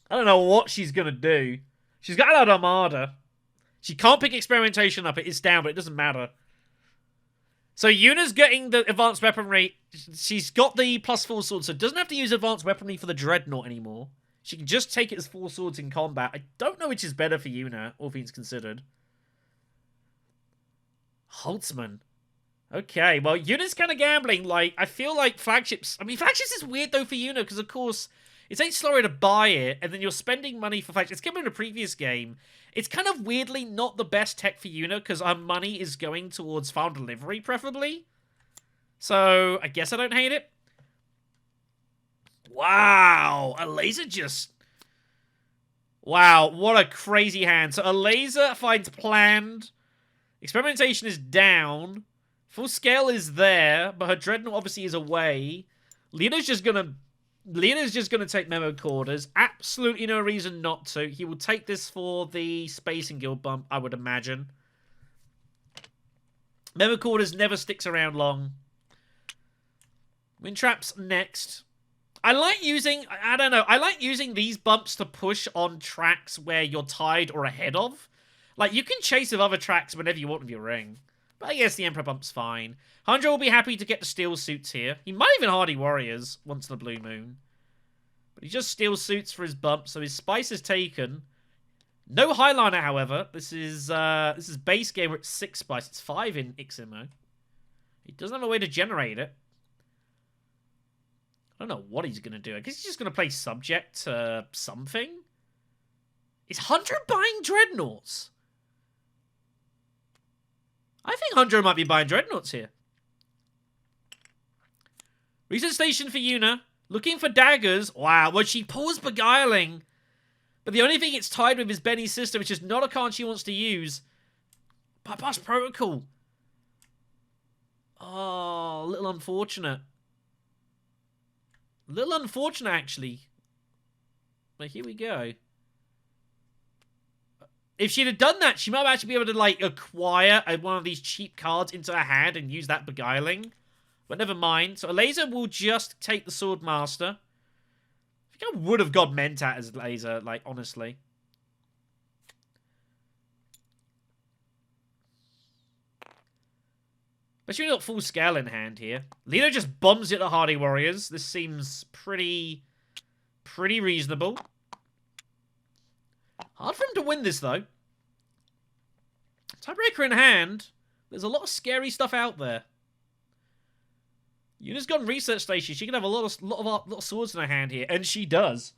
I don't know what she's going to do. She's got an Armada. She can't pick experimentation up. It is down, but it doesn't matter. So Yuna's getting the advanced weaponry. She's got the +4 swords, so doesn't have to use advanced weaponry for the Dreadnought anymore. She can just take it as 4 swords in combat. I don't know which is better for Yuna, all things considered. Holtzman. Okay, well, Yuna's kind of gambling. Like, I feel like flagships... I mean, flagships is weird, though, for Yuna, because, of course, it's 8 slower to buy it, and then you're spending money for flagships. It's given in a previous game. It's kind of weirdly not the best tech for Yuna, because our money is going towards farm delivery, preferably. So, I guess I don't hate it. Wow. A laser just... Wow, what a crazy hand. So a laser finds planned. Experimentation is down. Full scale is there, but her dreadnought obviously is away. Leona's just gonna take memo quarters. Absolutely no reason not to. He will take this for the Spacing Guild bump, I would imagine. Memo quarters never sticks around long. Wind traps next. I like using, I don't know, I like using these bumps to push on tracks where you're tied or ahead of. Like, you can chase with other tracks whenever you want with your ring. But I guess the Emperor bump's fine. Hundra will be happy to get the steel suits here. He might even Hardy Warriors once in the Blue Moon. But he just steel suits for his bump, so his spice is taken. No Highliner, however. This is base game where it's 6 spice. It's 5 in Iximo. He doesn't have a way to generate it. I don't know what he's going to do. I guess he's just going to play subject to something. Is Hundra buying Dreadnoughts? I think Hundra might be buying Dreadnoughts here. Research station for Yuna. Looking for daggers. Wow, well, she pulls Beguiling. But the only thing it's tied with is Benny's sister, which is not a card she wants to use. Bypass Protocol. Oh, a little unfortunate. A little unfortunate, actually. But here we go. If she'd have done that, she might actually be able to, like, acquire one of these cheap cards into her hand and use that Beguiling. But never mind. So a laser will just take the Swordmaster. I think I would have got Mentat as a laser, like, honestly. Especially when you've got full scale in hand here. Lino just bombs it at Hardy Warriors. This seems pretty reasonable. Hard for him to win this, though. Tiebreaker in hand. There's a lot of scary stuff out there. Yuna's gone research station. She can have a lot of swords in her hand here, and she does.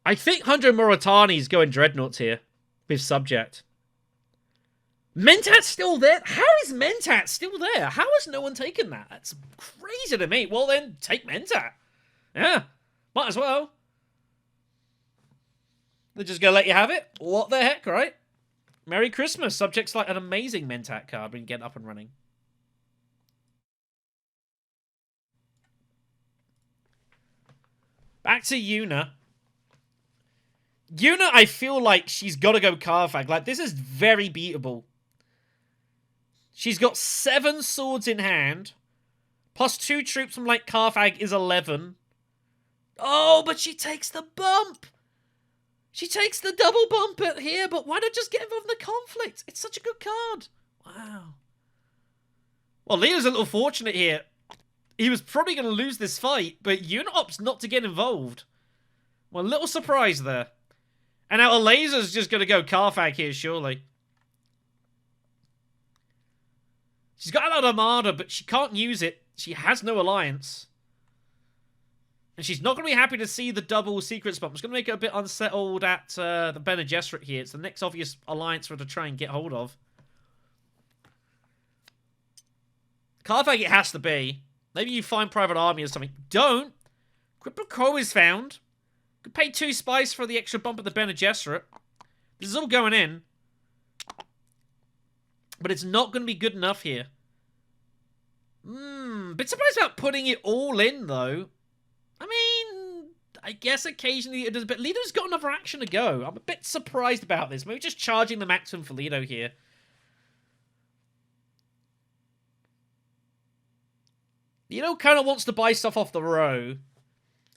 I think Hundra Moritani's going Dreadnoughts here with subject. Mentat's still there? How is Mentat still there? How has no one taken that? That's crazy to me. Well, then, take Mentat. Yeah, might as well. They're just going to let you have it? What the heck, right? Merry Christmas. Subject's like an amazing Mentat card when you get up and running. Back to Yuna. Yuna, I feel like she's got to go Carthag. Like, this is very beatable. She's got 7 swords in hand. Plus 2 troops from, like, Carthag is 11. Oh, but she takes the bump. She takes the double bump at here, but why not just get involved in the conflict? It's such a good card. Wow. Well, Leo's a little fortunate here. He was probably going to lose this fight, but Yuna opts not to get involved. Well, a little surprise there. And now a laser's just going to go Carthag here, surely. She's got an Armada, but she can't use it. She has no alliance. And she's not going to be happy to see the double secrets bump. It's going to make her a bit unsettled at the Bene Gesserit here. It's the next obvious alliance for her to try and get hold of. Carthag it has to be. Maybe you find Private Army or something. Don't. Cripple Crow is found. Could pay 2 spice for the extra bump at the Bene Gesserit. This is all going in. But it's not going to be good enough here. Bit surprised about putting it all in, though. I mean, I guess occasionally it does, but Lido's got another action to go. I'm a bit surprised about this. Maybe just charging the maximum for Lido here. Lido kind of wants to buy stuff off the row.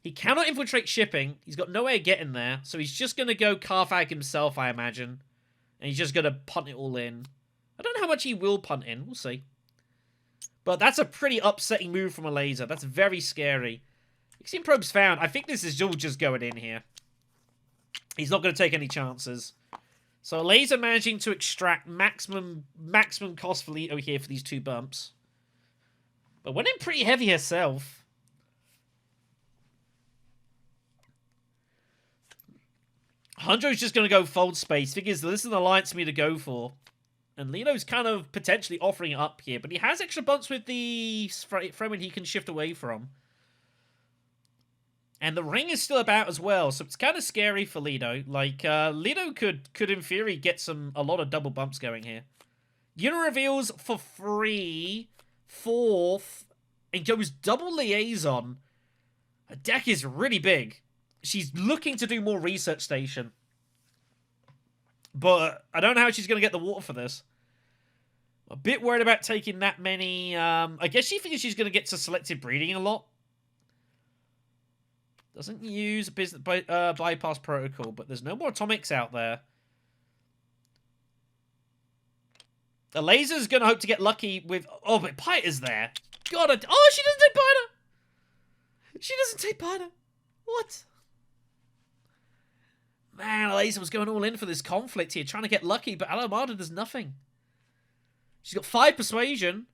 He cannot infiltrate shipping. He's got no way of getting there. So he's just going to go Carthag himself, I imagine. And he's just going to punt it all in. I don't know how much he will punt in. We'll see. But that's a pretty upsetting move from a laser. That's very scary. Ixion Probe's found. I think this is all just going in here. He's not going to take any chances. So a laser managing to extract maximum cost for Leto here for these 2 bumps. But went in pretty heavy herself. Hunjo's just going to go fold space. Figures this is an alliance for me to go for. And Lino's kind of potentially offering it up here, but he has extra bumps with the frame he can shift away from. And the ring is still about as well, so it's kind of scary for Lido. Like, Lido could in theory get a lot of double bumps going here. Yuna reveals for free, fourth, and goes double liaison. Her deck is really big. She's looking to do more research station. But I don't know how she's going to get the water for this. A bit worried about taking that many. I guess she figures she's going to get to selective breeding a lot. Doesn't use business bypass protocol, but there's no more atomics out there. The laser's going to hope to get lucky with... Oh, but Piter's there. God, oh, she doesn't take Piter. She doesn't take Piter. What? Man, Laser was going all in for this conflict here, trying to get lucky, but Alamada does nothing. She's got 5 persuasion.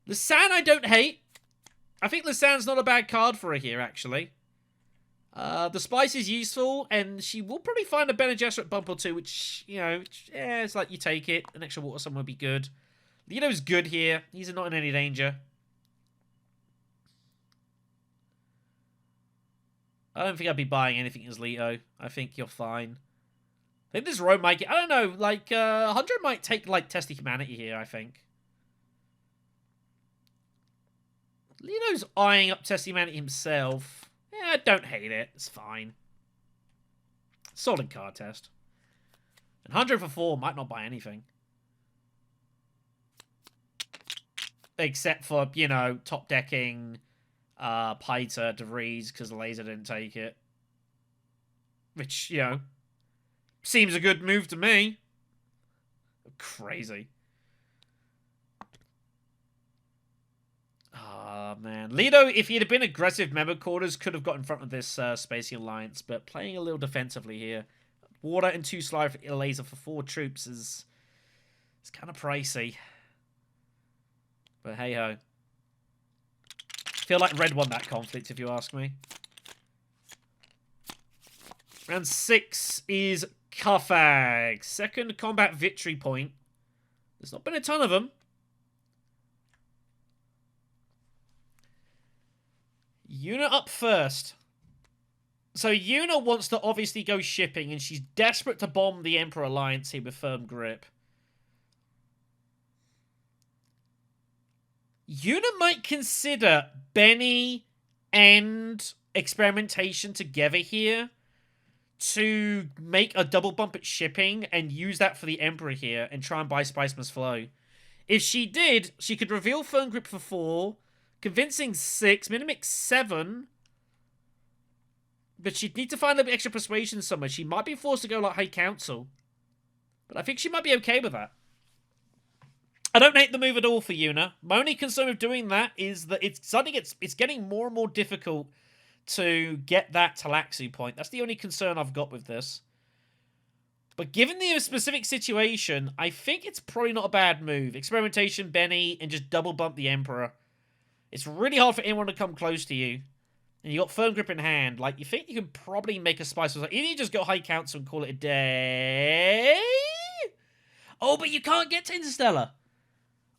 Lisanne I don't hate. I think Lisanne's not a bad card for her here, actually. The spice is useful, and she will probably find a Bene Gesserit bump or two, which, you know, yeah, it's like you take it. An extra water somewhere would be good. Lito's good here. He's not in any danger. I don't think I'd be buying anything as Leto. I think you're fine. I think this road might get... I don't know, like, 100 might take, like, Test of Humanity here, I think. Lito's eyeing up Test of Humanity himself. Yeah, I don't hate it. It's fine. Solid card test. And 100 for 4 might not buy anything. Except for, you know, top decking... Piter, DeVries, because the laser didn't take it. Which, you know, seems a good move to me. Crazy. Ah, man. Lido, if he'd have been aggressive member quarters, could have got in front of this Spacey Alliance, but playing a little defensively here. Water and 2 slide for a laser for 4 troops is kind of pricey. But hey-ho. I feel like Red won that conflict, if you ask me. Round 6 is Cuffag. Second combat victory point. There's not been a ton of them. Yuna up first. So Yuna wants to obviously go shipping, and she's desperate to bomb the Emperor Alliance here with firm grip. Yuna might consider Benny and experimentation together here to make a double bump at shipping and use that for the Emperor here and try and buy Spice Must Flow. If she did, she could reveal firm grip for 4, convincing 6, Minimix 7, but she'd need to find a bit extra persuasion somewhere. She might be forced to go like High Council, but I think she might be okay with that. I don't hate the move at all for Yuna. My only concern with doing that is that it's getting more and more difficult to get that Talaxu point. That's the only concern I've got with this. But given the specific situation, I think it's probably not a bad move. Experimentation, Benny, and just double bump the Emperor. It's really hard for anyone to come close to you. And you got firm grip in hand. Like, you think you can probably make a spice. Either you just go High Council and call it a day. Oh, but you can't get to Interstellar.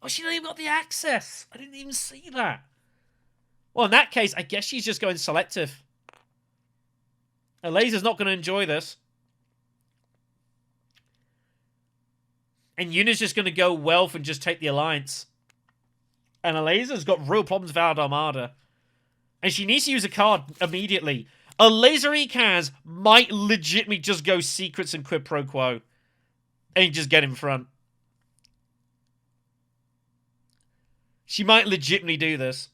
Oh, she not even got the access. I didn't even see that. Well, in that case, I guess she's just going selective. A laser's not going to enjoy this. And Yuna's just going to go Wealth and just take the Alliance. And a laser's got real problems with Valid Armada. And she needs to use a card immediately. A laser Ekaz might legitimately just go Secrets and Quid Pro Quo. And just get in front. She might legitimately do this.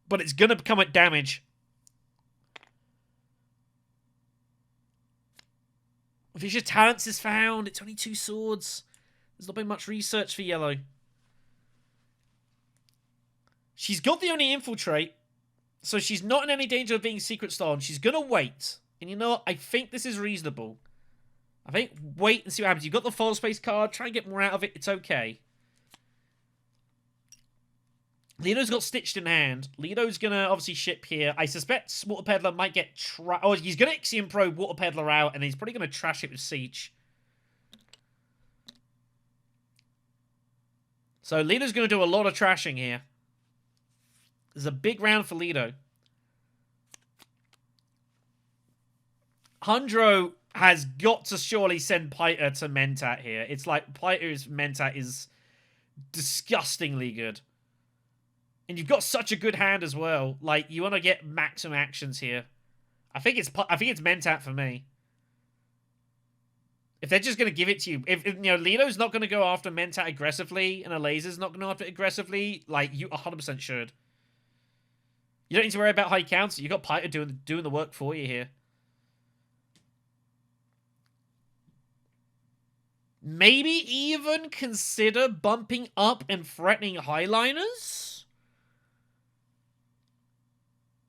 But it's going to come at damage. Vicious Talents is found. It's only 2 swords. There's not been much research for yellow. She's got the only infiltrate. So she's not in any danger of being secret stolen. She's going to wait. And you know what? I think this is reasonable. I think wait and see what happens. You've got the Fall Space card. Try and get more out of it. It's okay. Lido's got Stitched in hand. Lido's going to obviously ship here. I suspect Water Peddler might get... Oh, he's going to Ixion Probe Water Peddler out, and he's probably going to trash it with Siege. So Lido's going to do a lot of trashing here. There's a big round for Lido. Hundro has got to surely send Piter to Mentat here. It's like Piter's Mentat is disgustingly good. And you've got such a good hand as well. Like, you want to get maximum actions here. I think it's Mentat for me. If they're just going to give it to you, if you know, Lido's not going to go after Mentat aggressively, and a laser's not going to go after it aggressively, like, you 100% should. You don't need to worry about high counts. You've got Piter doing the work for you here. Maybe even consider bumping up and threatening highliners?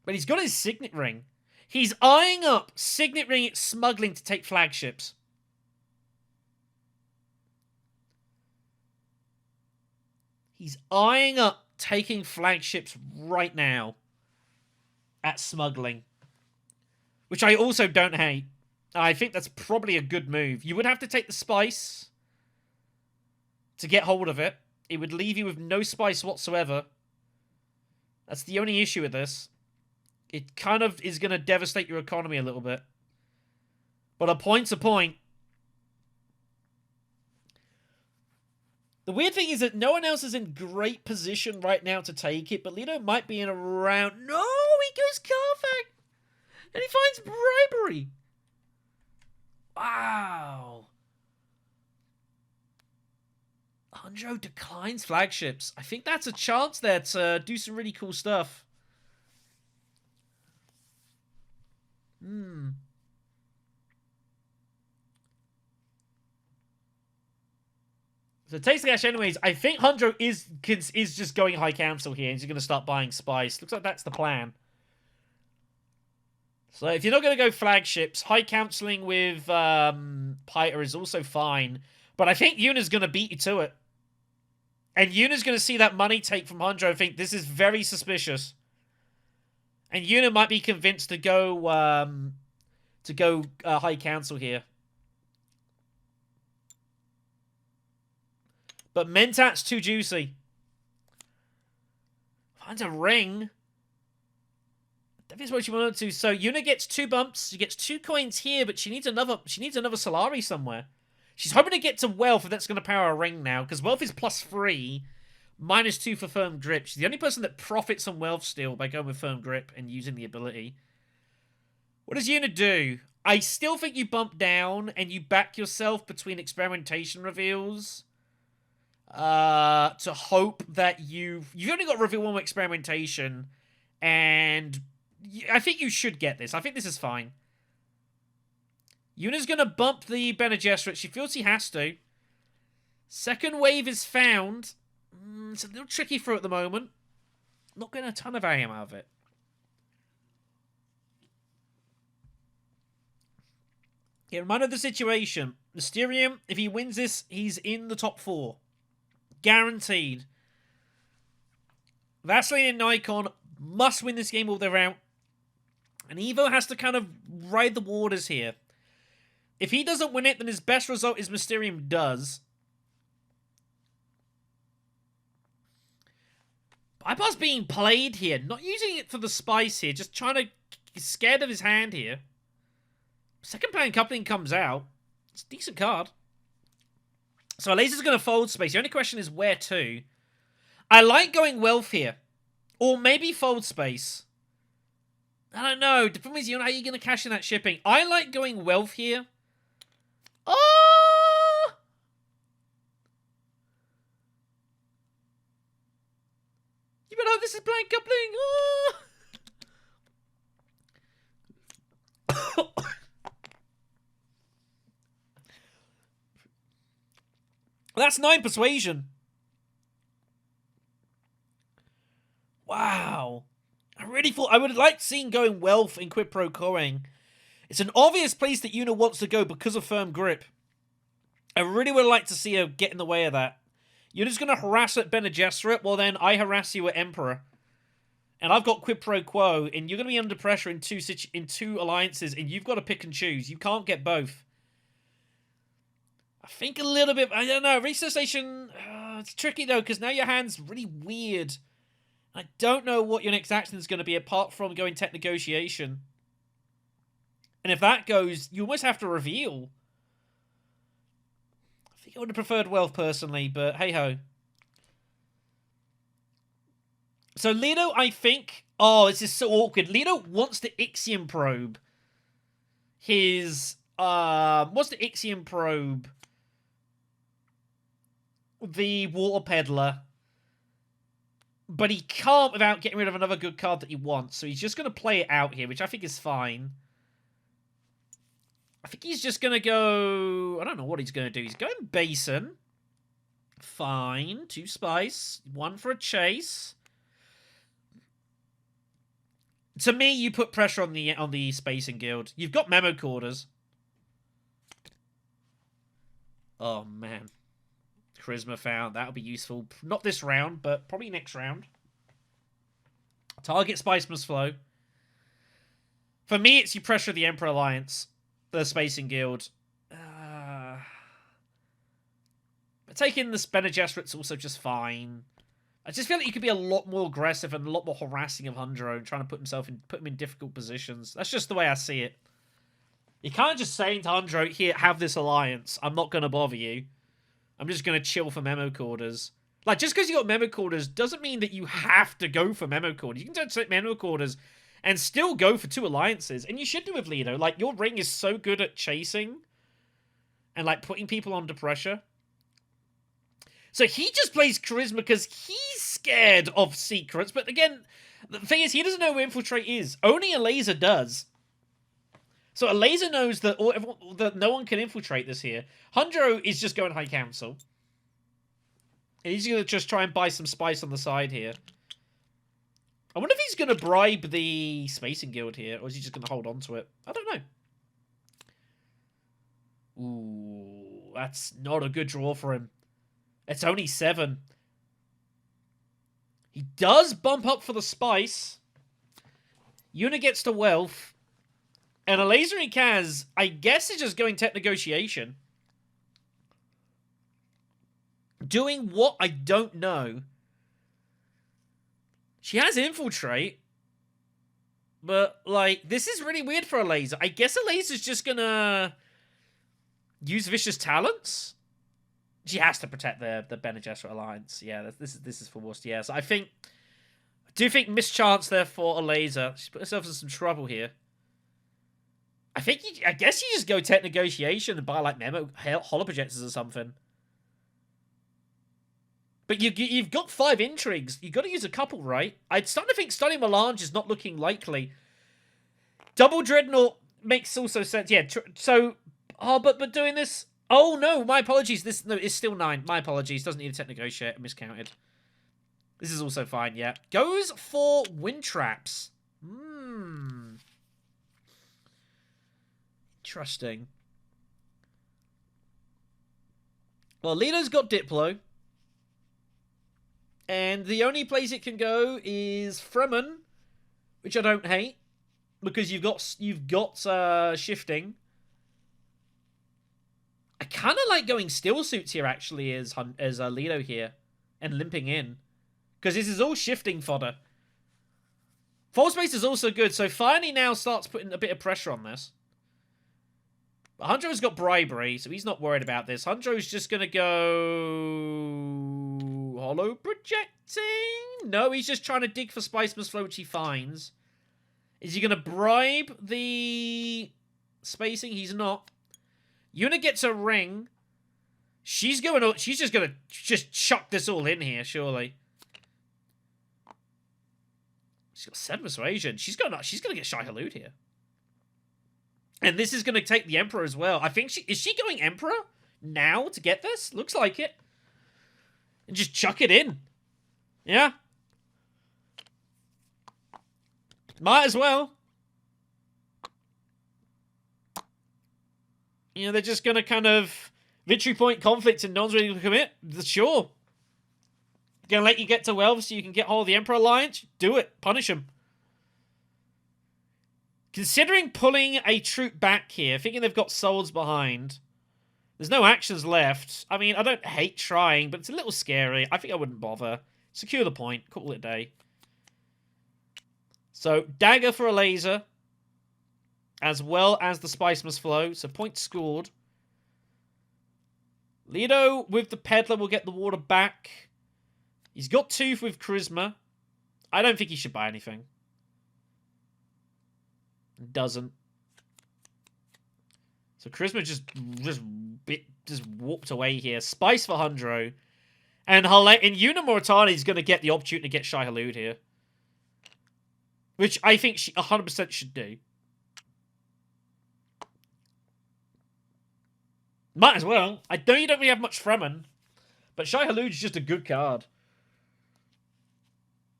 But he's got his Signet Ring. He's eyeing up Signet Ring smuggling to take flagships. He's eyeing up taking flagships right now at smuggling. Which I also don't hate. I think that's probably a good move. You would have to take the spice to get hold of it. It would leave you with no spice whatsoever. That's the only issue with this. It kind of is going to devastate your economy a little bit. But a point's a point. The weird thing is that no one else is in great position right now to take it, but Lido might be in a round. No, he goes Savfk! And he finds bribery! Wow. Hundro declines flagships. I think that's a chance there to do some really cool stuff. So takes the cash anyways. I think Hundro is just going high council here. He's going to start buying spice. Looks like that's the plan. So if you're not going to go flagships, high counseling with Piter is also fine. But I think Yuna's going to beat you to it. And Yuna's going to see that money take from Hundro and think this is very suspicious. And Yuna might be convinced to go high council here. But Mentat's too juicy. Finds a ring. That's what she wanted to. So Yuna gets 2 bumps. She gets 2 coins here, but she needs another Solari somewhere. She's hoping to get to Wealth, if that's going to power a ring now, because Wealth is +3, -2 for Firm Grip. She's the only person that profits on Wealth still by going with Firm Grip and using the ability. What does Yuna do? I still think you bump down and you back yourself between experimentation reveals to hope that you've only got reveal 1 with experimentation, and I think you should get this. I think this is fine. Yuna's going to bump the Bene Gesserit. She feels she has to. Second wave is found. It's a little tricky for her at the moment. Not getting a ton of AM out of it. Yeah, reminder of the situation. Mysterium, if he wins this, he's in the top 4. Guaranteed. Vaseline and Nikon must win this game or they're out. And Evo has to kind of ride the waters here. If he doesn't win it, then his best result is Mysterium does. Bypass being played here. Not using it for the spice here. Just trying to... He's scared of his hand here. Second plan coupling comes out. It's a decent card. So Laser's going to fold space. The only question is where to. I like going Wealth here. Or maybe fold space. I don't know. The problem is, how are you going to cash in that shipping? I like going Wealth here. Oh! You better hope this is blind coupling. Oh! That's 9 persuasion. Wow. I really thought I would have liked seeing going Wealth in Quid Pro Quoing. It's an obvious place that Yuna wants to go because of Firm Grip. I really would like to see her get in the way of that. Yuna's going to harass at Bene Gesserit, well then I harass you at Emperor. And I've got Quid Pro Quo, and you're going to be under pressure in two alliances, and you've got to pick and choose. You can't get both. I think a little bit... I don't know. Research Station... It's tricky, though, because now your hand's really weird. I don't know what your next action is going to be, apart from going tech negotiation. And if that goes, you almost have to reveal. I think I would have preferred wealth, personally, but hey-ho. So Leto, I think... Oh, this is so awkward. Leto wants the Ixion probe. What's the Ixion probe? The Water Peddler. But he can't without getting rid of another good card that he wants. So he's just going to play it out here, which I think is fine. I think he's just going to go... I don't know what he's going to do. He's going Basin. Fine. 2 spice. 1 for a chase. To me, you put pressure on the Spacing Guild. You've got memo quarters. Oh, man. Charisma found. That'll be useful. Not this round, but probably next round. Target Spice must flow. For me, it's you pressure the Emperor Alliance. The Spacing Guild. But taking this Bene Gesserit's also just fine. I just feel like you could be a lot more aggressive and a lot more harassing of Hundro and trying to put him in difficult positions. That's just the way I see it. You can't just say to Hundro, here, have this alliance. I'm not going to bother you. I'm just going to chill for memo quarters. Like, just because you got memo quarters doesn't mean that you have to go for memo quarters. You can take memo quarters and still go for 2 alliances. And you should do with Leto. Like, your ring is so good at chasing and, like, putting people under pressure. So he just plays Charisma because he's scared of secrets. But again, the thing is, he doesn't know where Infiltrate is. Only a laser does. So a laser knows that, that no one can infiltrate this here. Hundro is just going High Council. And he's going to just try and buy some spice on the side here. I wonder if he's going to bribe the Spacing Guild here, or is he just going to hold on to it? I don't know. Ooh, that's not a good draw for him. It's only 7. He does bump up for the spice. Yuna gets to wealth. And a Lasering Kaz, I guess, is just going tech negotiation. Doing what? I don't know. She has infiltrate. But, like, this is really weird for a laser. I guess a laser's just gonna use Vicious Talents. She has to protect the Bene Gesserit Alliance. Yeah, this is for worst. Yeah, so I do think mischance there for a laser. She's put herself in some trouble here. I guess you just go tech negotiation and buy like memo holo projectors or something. But you've got 5 intrigues. You've got to use a couple, right? I'm starting to think Stunning Melange is not looking likely. Double Dreadnought makes also sense. Yeah, so... Oh, but doing this... Oh, no, my apologies. This is still 9. My apologies. Doesn't need a tech negotiate. I miscounted. This is also fine, yeah. Goes for Wind Traps. Interesting. Well, Leto's got Diplo. And the only place it can go is Fremen, which I don't hate, because you've got shifting. I kind of like going Still Suits here, actually, as Leto here, and limping in, because this is all shifting fodder. False Space is also good, so finally now starts putting a bit of pressure on this. But Hundro's got bribery, so he's not worried about this. Hundro's just going to go... Holo projecting? No, he's just trying to dig for Spice Must Flow, which he finds. Is he going to bribe the spacing? He's not. Yuna gets a ring. She's just going to chuck this all in here, surely. She's got 7 persuasion. She's going to get Shai Halud here. And this is going to take the Emperor as well. I think is she going Emperor now to get this? Looks like it. And just chuck it in. Yeah. Might as well. You know, they're just going to kind of victory point conflict and no one's ready to commit. Sure. Going to let you get to wealth so you can get hold of the Emperor Alliance? Do it. Punish them. Considering pulling a troop back here, thinking they've got souls behind, There's no actions left. I mean, I don't hate trying, but it's a little scary. I think I wouldn't bother. Secure the point. Call it a day. So, dagger for a laser. As well as the spice must flow. So, point scored. Leto with the peddler will get the water back. He's got tooth with charisma. I don't think he should buy anything. Doesn't. So charisma just warped away here. Spice for Hundro. And Yuna Moritani is going to get the opportunity to get Shai Hulud here. Which I think she 100% should do. Might as well. I know you don't really have much Fremen. But Shai Hulud is just a good card.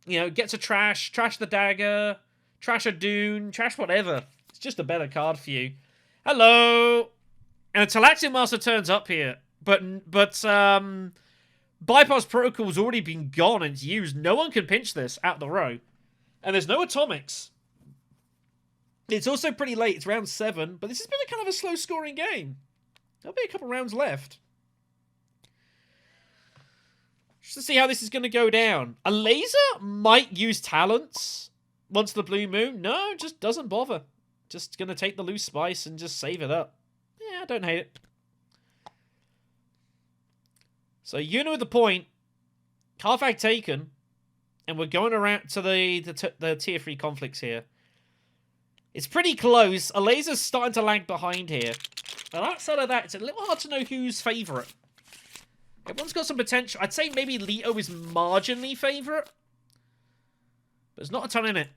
You know, get to trash the dagger, trash a Dune, trash whatever. It's just a better card for you. Hello! And a Talaxian Master turns up here. But Bypass Protocol's already been gone and used. No one can pinch this out the row. And there's no atomics. It's also pretty late. It's round 7. But this has been a kind of a slow-scoring game. There'll be a couple rounds left. Just to see how this is going to go down. A laser might use talents once the blue moon. No, just doesn't bother. Just going to take the loose spice and just save it up. Yeah, I don't hate it. So Yuna with the point. Carfax taken. And we're going around to the tier 3 conflicts here. It's pretty close. A laser's starting to lag behind here. But outside of that, it's a little hard to know who's favourite. Everyone's got some potential. I'd say maybe Leto is marginally favourite. But there's not a ton in it.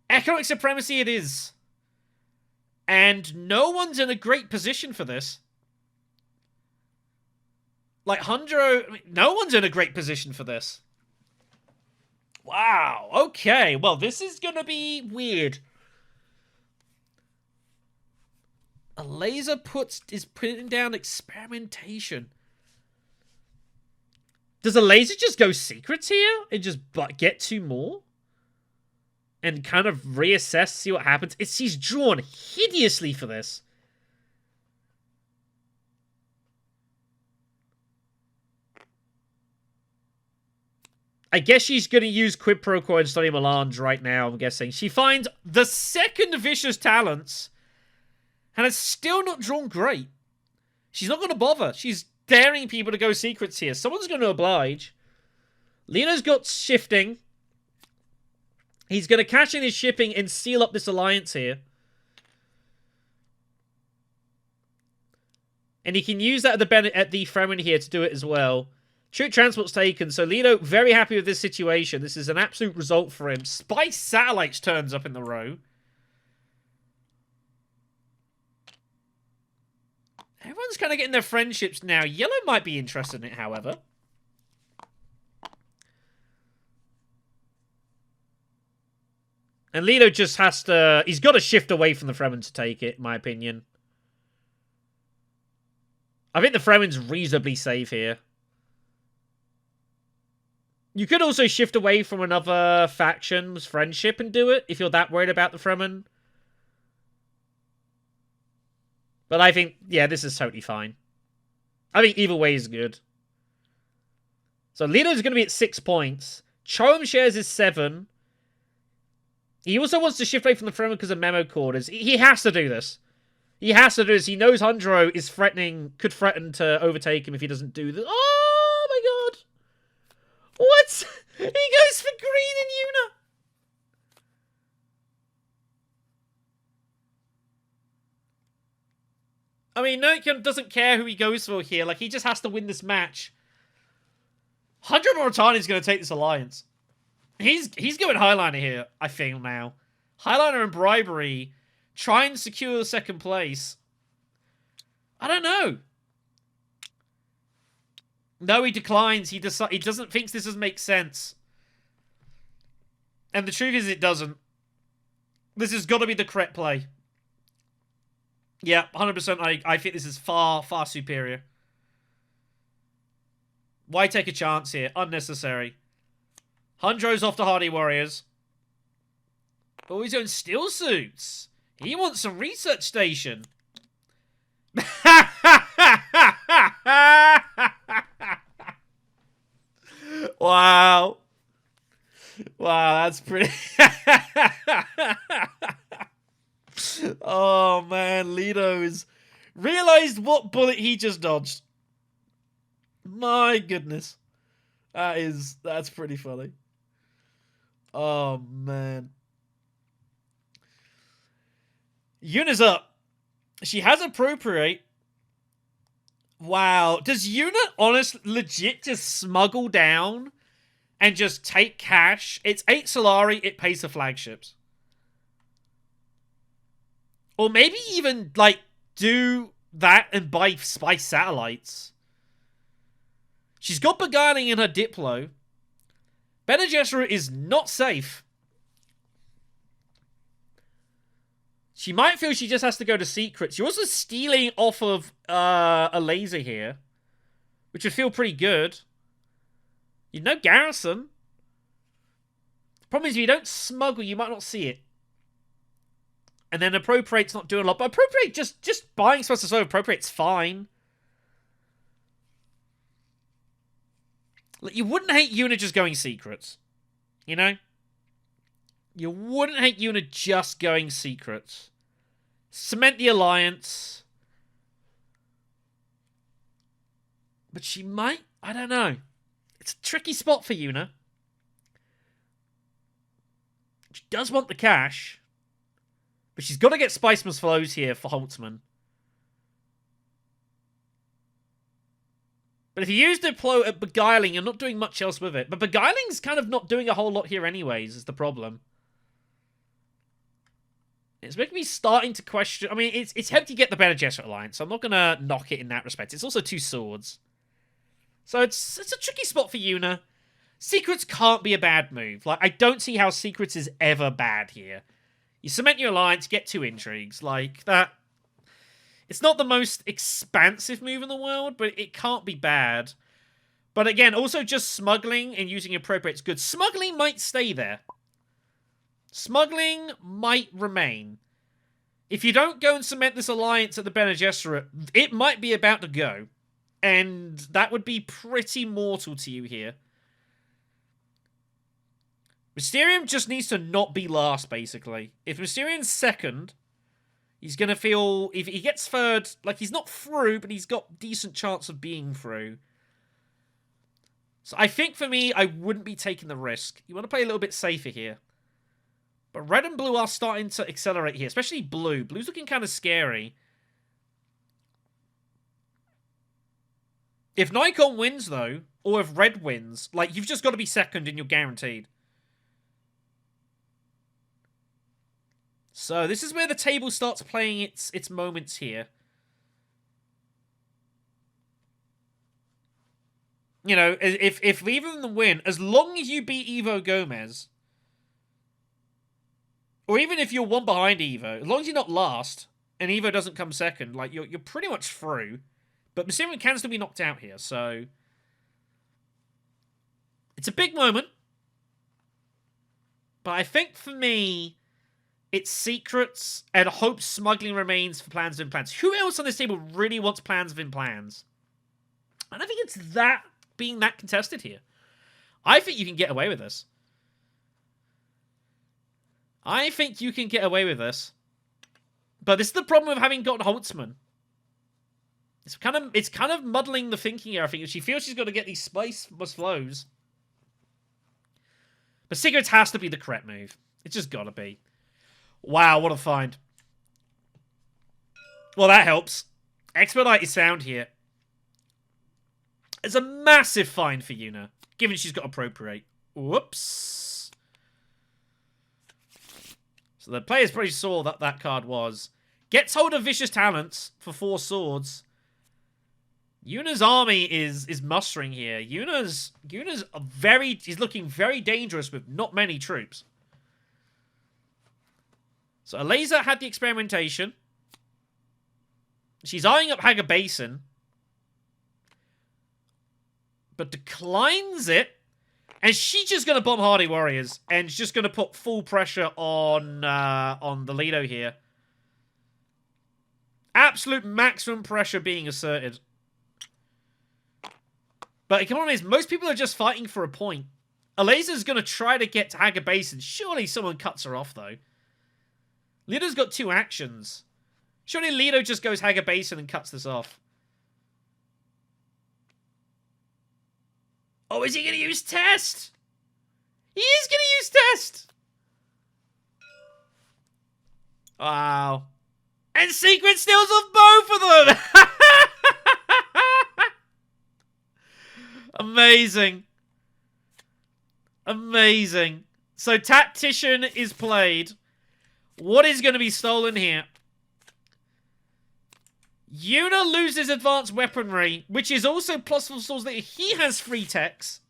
Economic supremacy it is. And no one's in a great position for this. Like, Hundro... I mean, no one's in a great position for this. Wow. Okay. Well, this is going to be weird. A laser is putting down experimentation. Does a laser just go secrets here and just get 2 more? And kind of reassess, see what happens? He's drawn hideously for this. I guess she's going to use Quid Pro Quo and study Melange right now, I'm guessing. She finds the second Vicious Talents and it's still not drawn great. She's not going to bother. She's daring people to go secrets here. Someone's going to oblige. Leno's got shifting. He's going to cash in his shipping and seal up this alliance here. And he can use that at the Fremen here to do it as well. Troop transport's taken, so Leto very happy with this situation. This is an absolute result for him. Spice Satellites turns up in the row. Everyone's kind of getting their friendships now. Yellow might be interested in it, however. And Leto just has to... He's got to shift away from the Fremen to take it, in my opinion. I think the Fremen's reasonably safe here. You could also shift away from another faction's friendship and do it, if you're that worried about the Fremen. But I think, yeah, this is totally fine. I think either way is good. So Leto's going to be at 6 points. Choam shares his 7. He also wants to shift away from the Fremen because of memo quarters. He has to do this. He has to do this. He knows Hundro is could threaten to overtake him if he doesn't do this. Oh my god! What? He goes for green and Yuna. I mean, Nikon doesn't care who he goes for here. Like, he just has to win this match. 100 Mauritania is going to take this alliance. He's going Highliner here, I feel now. Highliner and bribery. Try and secure the 2nd place. I don't know. No, he declines. He doesn't think this doesn't make sense. And the truth is it doesn't. This has got to be the correct play. Yeah, 100%. I think this is far, far superior. Why take a chance here? Unnecessary. Hundro's off to Hardy Warriors. Oh, he's doing steel suits. He wants some research station. Wow. Wow, that's pretty... Oh, man. Lito's realized what bullet he just dodged. My goodness. That's pretty funny. Oh, man. Yuna's up. She has appropriate. Wow. Does Yuna legit just smuggle down and just take cash? It's 8 Solari, it pays the flagships. Or maybe even, like, do that and buy spice satellites. She's got Beguiling in her Diplo. Bene Gesserit is not safe. She might feel she just has to go to secrets. You're also stealing off of a laser here, which would feel pretty good. You know Garrison. The problem is if you don't smuggle, you might not see it. And then Appropriate's not doing a lot. But Appropriate, just buying supposed to solve Appropriate's fine. Like, you wouldn't hate Yuna just going secrets. You know? You wouldn't hate Yuna just going secrets. Cement the alliance. But she might... I don't know. It's a tricky spot for Yuna. She does want the cash. But she's got to get Spiceman's flows here for Holtzman. But if you use Diplo at Beguiling, you're not doing much else with it. But Beguiling's kind of not doing a whole lot here anyways, is the problem. It's making me starting to question... I mean, it's helped you get the Bene Gesserit alliance, so I'm not going to knock it in that respect. It's also 2 swords. So it's a tricky spot for Yuna. Secrets can't be a bad move. Like, I don't see how Secrets is ever bad here. You cement your alliance, get 2 intrigues. Like, that... It's not the most expansive move in the world, but it can't be bad. But again, also just smuggling and using Appropriate's good. Smuggling might stay there. Smuggling might remain. If you don't go and cement this alliance at the Bene Gesserit, it might be about to go. And that would be pretty mortal to you here. Mysterium just needs to not be last, basically. If Mysterium's second... He's going to feel, if he gets third, like he's not through, but he's got decent chance of being through. So I think for me, I wouldn't be taking the risk. You want to play a little bit safer here. But red and blue are starting to accelerate here, especially blue. Blue's looking kind of scary. If Nikon wins, though, or if red wins, like, you've just got to be second and you're guaranteed. So this is where the table starts playing its moments here. You know, if either of them win, as long as you beat EvoGomez, or even if you're one behind Evo, as long as you're not last and Evo doesn't come second, like you're pretty much through. But Mysterium can still be knocked out here, so it's a big moment. But I think for me, it's secrets, and hope smuggling remains for plans within plans. Who else on this table really wants plans within plans? I don't think it's that being that contested here. I think you can get away with this. I think you can get away with this. But this is the problem with having gotten Holtzman. It's kind of muddling the thinking here, I think. She feels she's got to get these spice must flows. But secrets has to be the correct move. It's just got to be. Wow, what a find. Well, that helps. Expedite is sound here. It's a massive find for Yuna, given she's got Appropriate. Whoops. So the players probably saw that that card was. Gets hold of Vicious Talents for 4 swords. Yuna's army is mustering here. Yuna's is looking very dangerous with not many troops. So Eliza had the experimentation. She's eyeing up Haga Basin. But declines it. And she's just going to bomb Hardy Warriors. And she's just going to put full pressure on the Lido here. Absolute maximum pressure being asserted. But the problem is, most people are just fighting for a point. Alaza's going to try to get to Hager Basin. Surely someone cuts her off, though. Lido's got 2 actions. Surely Lido just goes Hager Basin and cuts this off. Oh, is he going to use Test? He is going to use Test! Wow. And Secret steals off both of them! Amazing. Amazing. So Tactician is played. What is going to be stolen here? Yuna loses advanced weaponry, which is also plus for souls that he has 3 techs.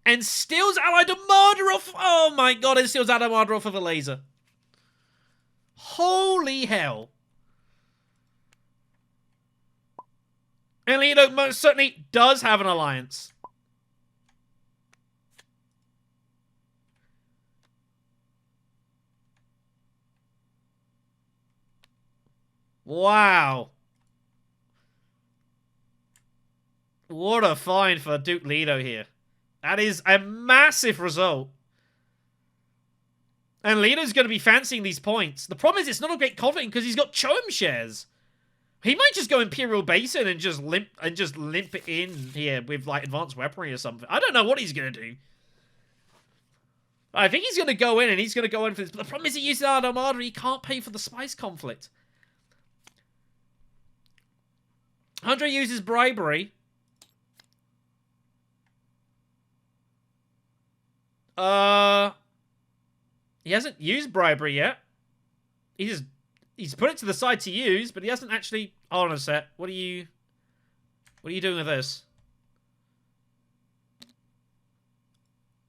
And steals allied Armada off. Oh my god, and steals allied Armada off of a laser. Holy hell. And Lido most certainly does have an alliance. Wow. What a find for Duke Lido here. That is a massive result. And Lido's going to be fancying these points. The problem is it's not a great confidence because he's got Choem shares. He might just go Imperial Basin and just limp it in here with like advanced weaponry or something. I don't know what he's going to do. I think he's going to go in and he's going to go in for this. But the problem is he uses Allied Armada. He can't pay for the spice conflict. Andre uses bribery. He hasn't used bribery yet. He's put it to the side to use, but he hasn't actually. Hold on a sec. What are you doing with this?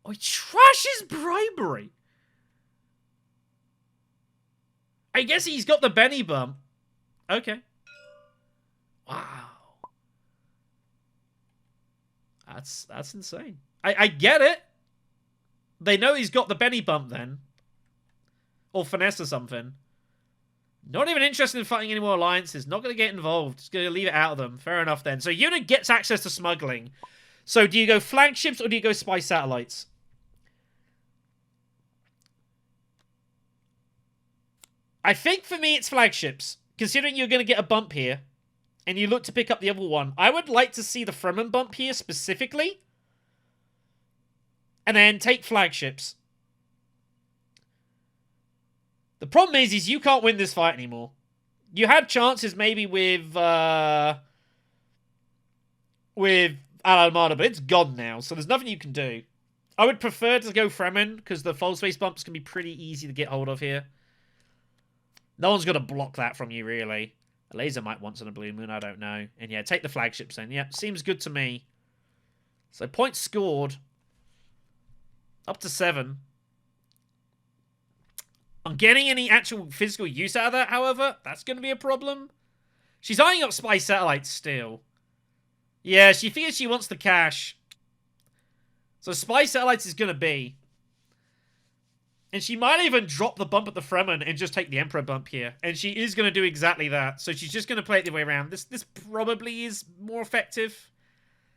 Oh, he trashes bribery. I guess he's got the Benny bump. Okay. Wow. That's insane. I get it. They know he's got the Benny bump then. Or finesse or something. Not even interested in fighting any more alliances. Not going to get involved. Just going to leave it out of them. Fair enough then. So Yuna gets access to smuggling. So do you go flagships or do you go spy satellites? I think for me it's flagships. Considering you're going to get a bump here. And you look to pick up the other one. I would like to see the Fremen bump here specifically. And then take flagships. The problem is you can't win this fight anymore. You had chances maybe with Allied Armada, but it's gone now, so there's nothing you can do. I would prefer to go Fremen, because the full space bumps can be pretty easy to get hold of here. No one's going to block that from you, really. A laser might once on a blue moon, I don't know. And yeah, take the flagships then. Yeah, seems good to me. So points scored. Up to 7. On getting any actual physical use out of that, however, that's going to be a problem. She's eyeing up spy satellites still. Yeah, she figures she wants the cash. So spy satellites is going to be. And she might even drop the bump at the Fremen and just take the Emperor bump here. And she is going to do exactly that. So she's just going to play it the way around. This probably is more effective,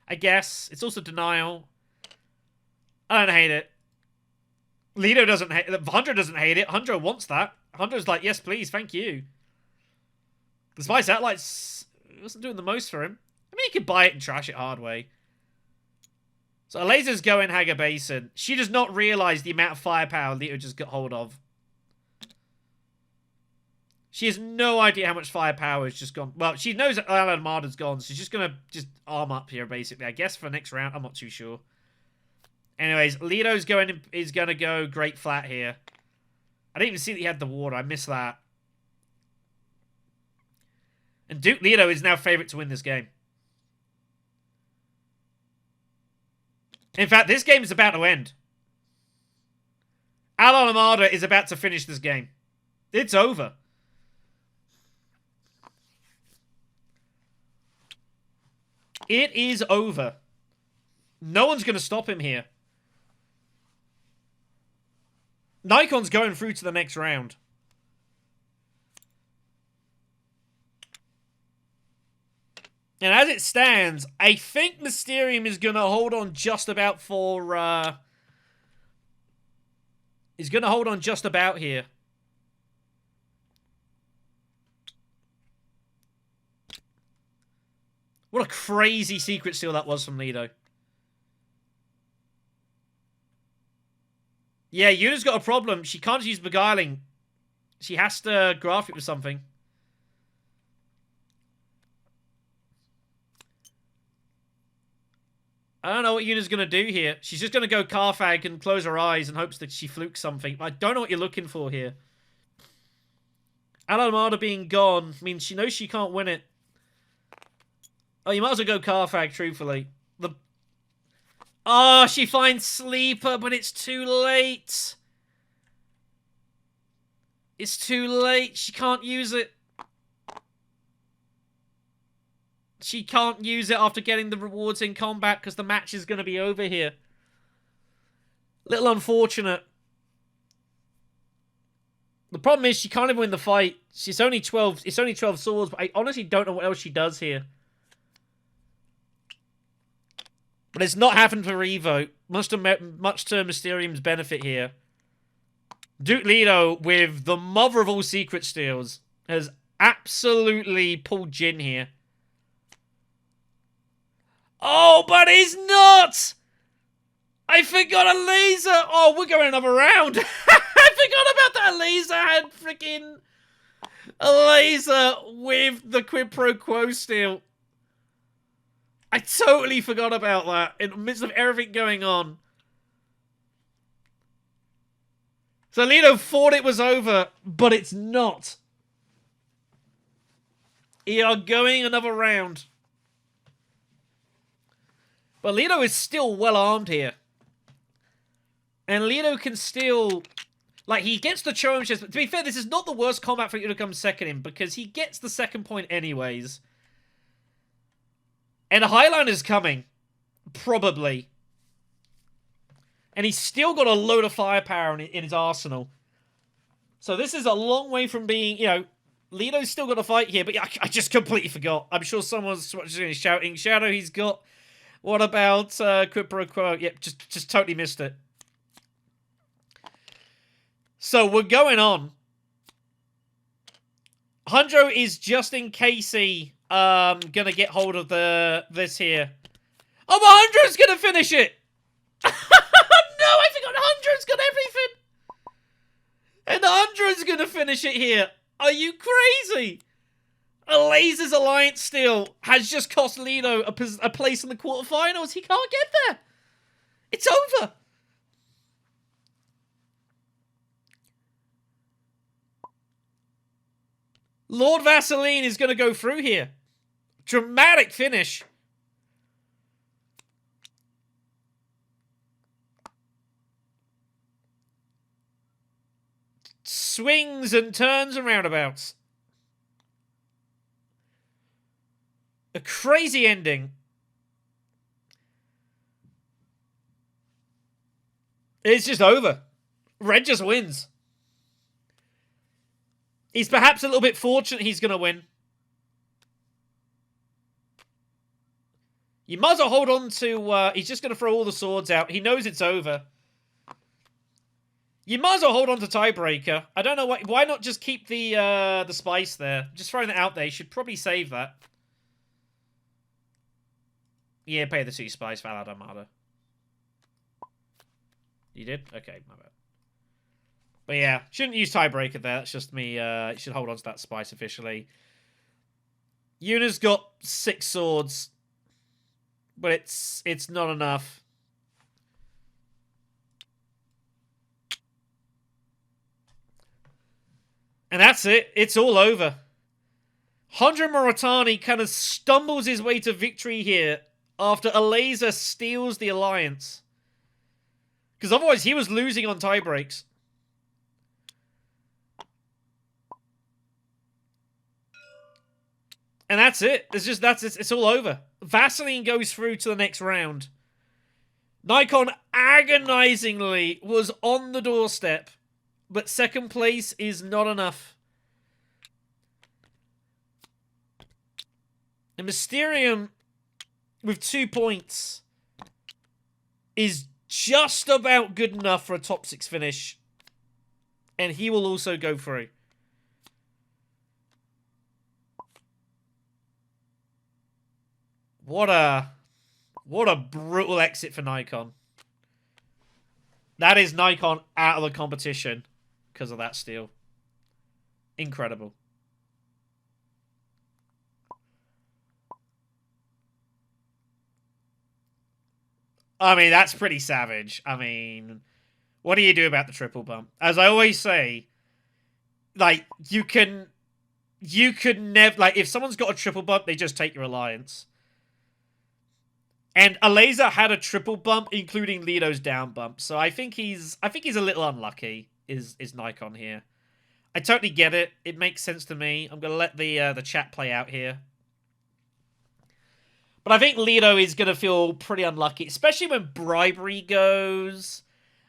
I guess. It's also denial. I don't hate it. Lido doesn't hate it. Hundra doesn't hate it. Hundra wants that. Hundra's like, yes, please, thank you. The spy satellites wasn't doing the most for him. I mean, he could buy it and trash it hard way. So Alaza's going Hager Basin. She does not realize the amount of firepower Lido just got hold of. She has no idea how much firepower has just gone. Well, she knows that Allied Armada's gone, so she's just going to arm up here, basically. I guess for next round, I'm not too sure. Anyways, Lido's is going to go great flat here. I didn't even see that he had the water. I missed that. And Duke Lido is now favourite to win this game. In fact, this game is about to end. Allied Armada is about to finish this game. It's over. It is over. No one's going to stop him here. Nikon's going through to the next round. And as it stands, I think Mysterium is going to hold on just about for... He's going to hold on just about here. What a crazy secret seal that was from Lido. Yeah, Yuna's got a problem. She can't use Beguiling. She has to graph it with something. I don't know what Yuna's going to do here. She's just going to go Carfag and close her eyes and hopes that she flukes something. I don't know what you're looking for here. Alamada being gone means she knows she can't win it. Oh, you might as well go Carfag, truthfully. Oh, she finds Sleeper, but it's too late. It's too late. She can't use it. She can't use it after getting the rewards in combat because the match is going to be over here. Little unfortunate. The problem is she can't even win the fight. She's only 12. It's only 12 swords, but I honestly don't know what else she does here. But it's not happened for Evo. Much to Mysterium's benefit here. Duke Lido, with the mother of all secret steals, has absolutely pulled Jin here. Oh, but he's not! I forgot a laser! Oh, we're going another round! I forgot about that laser! I had freaking a laser with the quid pro quo steal. I totally forgot about that in the midst of everything going on. So Lido thought it was over, but it's not. We are going another round. But Lido is still well armed here. And Lido can still... Like, he gets the challenge. But to be fair, this is not the worst combat for you to come second in, because he gets the second point anyways. And Highliner's coming. Probably. And he's still got a load of firepower in his arsenal. So this is a long way from being, you know... Lido's still got a fight here, but I just completely forgot. I'm sure someone's shouting, Shadow, he's got... What about quid pro quo? Yep, just totally missed it. So we're going on. Hundro is just in casey gonna get hold of this here. Oh, but Hundro's gonna finish it! No, I forgot Hundro's got everything! And Hundro's gonna finish it here. Are you crazy? A Lasers Alliance steal has just cost Lido a place in the quarterfinals. He can't get there. It's over. Lord Vaseline is going to go through here. Dramatic finish. Swings and turns and roundabouts. A crazy ending. It's just over. Red just wins. He's perhaps a little bit fortunate he's going to win. You might as well hold on to... he's just going to throw all the swords out. He knows it's over. You might as well hold on to Tiebreaker. I don't know why not just keep the spice there. Just throwing that out there. You should probably save that. Yeah, pay the 2 spice, Valad Armada. You did? Okay, my bad. But yeah, shouldn't use Tiebreaker there. That's just me. Should hold on to that spice officially. Yuna's got 6 swords. But it's not enough. And that's it. It's all over. Hundra Moritani kind of stumbles his way to victory here after a laser steals the alliance. Because otherwise he was losing on tiebreaks. And that's it. It's all over. Vaseline goes through to the next round. Nikon agonizingly was on the doorstep. but second place is not enough. And Mysterium, with 2 points, is just about good enough for a top 6 finish. And he will also go through. What a brutal exit for Nikon. That is Nikon out of the competition because of that steal. Incredible. I mean, that's pretty savage. I mean, what do you do about the triple bump? As I always say, like, you could never, like, if someone's got a triple bump, they just take your alliance. And Alaza had a triple bump, including Lido's down bump. So I think he's a little unlucky, is Nikon here. I totally get it. It makes sense to me. I'm gonna let the chat play out here. But I think Lido is gonna feel pretty unlucky, especially when bribery goes.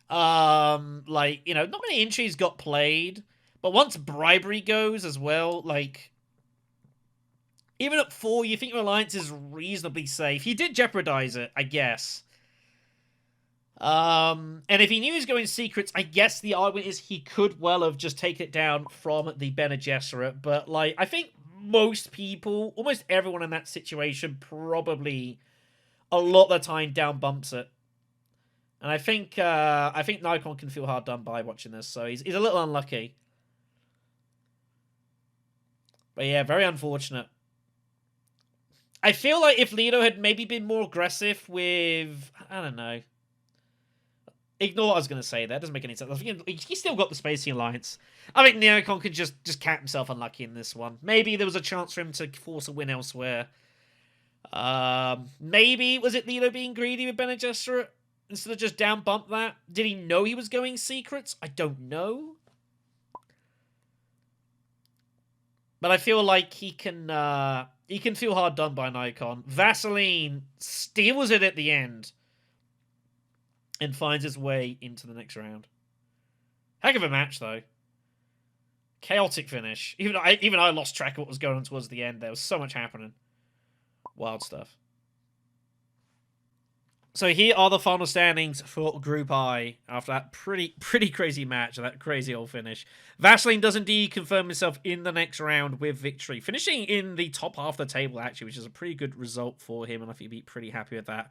Like, you know, not many entries got played, but once bribery goes as well, like, even at 4, you think your alliance is reasonably safe. He did jeopardize it, I guess. And if he knew he was going secrets, I guess the argument is he could well have just taken it down from the Bene Gesserit. But, like, I think most people, almost everyone in that situation, probably a lot of the time down bumps it. And I think Nikon can feel hard done by watching this, so he's a little unlucky. But yeah, very unfortunate. I feel like if Lido had maybe been more aggressive with, I don't know. Ignore what I was going to say there. Doesn't make any sense. I think he still got the Spacing Alliance. I think Nikon could just count himself unlucky in this one. Maybe there was a chance for him to force a win elsewhere. Maybe, was it Lido being greedy with Bene Gesserit? Instead of just down bump that? Did he know he was going secrets? I don't know. But I feel like he can feel hard done by Nikon. Vaseline steals it at the end and finds his way into the next round. Heck of a match, though. Chaotic finish. Even I lost track of what was going on towards the end. There was so much happening. Wild stuff. So here are the final standings for Group I after that pretty crazy match, that crazy old finish. Vaseline does indeed confirm himself in the next round with victory, finishing in the top half of the table, actually, which is a pretty good result for him, and I think he'd be pretty happy with that.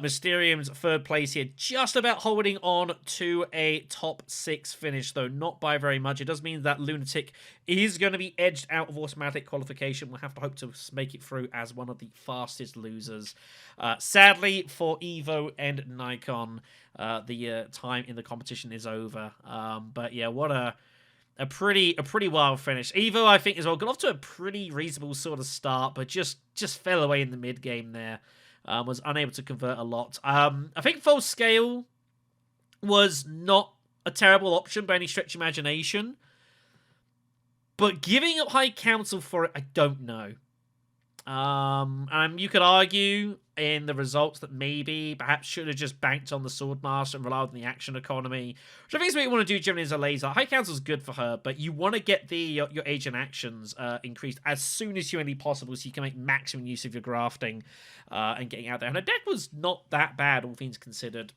Mysterium's third place here, just about holding on to a top 6 finish, though not by very much. It does mean that Lunatic is going to be edged out of automatic qualification. We'll have to hope to make it through as one of the fastest losers. Sadly for Evo and Nikon, the time in the competition is over. But yeah, what a pretty wild finish. Evo, I think, as well, got off to a pretty reasonable sort of start, but just fell away in the mid game there. Was unable to convert a lot. I think full scale was not a terrible option by any stretch of imagination, but giving up high council for it, I don't know. You could argue in the results that maybe perhaps should have just banked on the Swordmaster and relied on the action economy, which I think is what you want to do generally as a laser. High council is good for her, but you want to get your agent actions increased as soon as humanly possible so you can make maximum use of your grafting and getting out there. And her deck was not that bad, all things considered.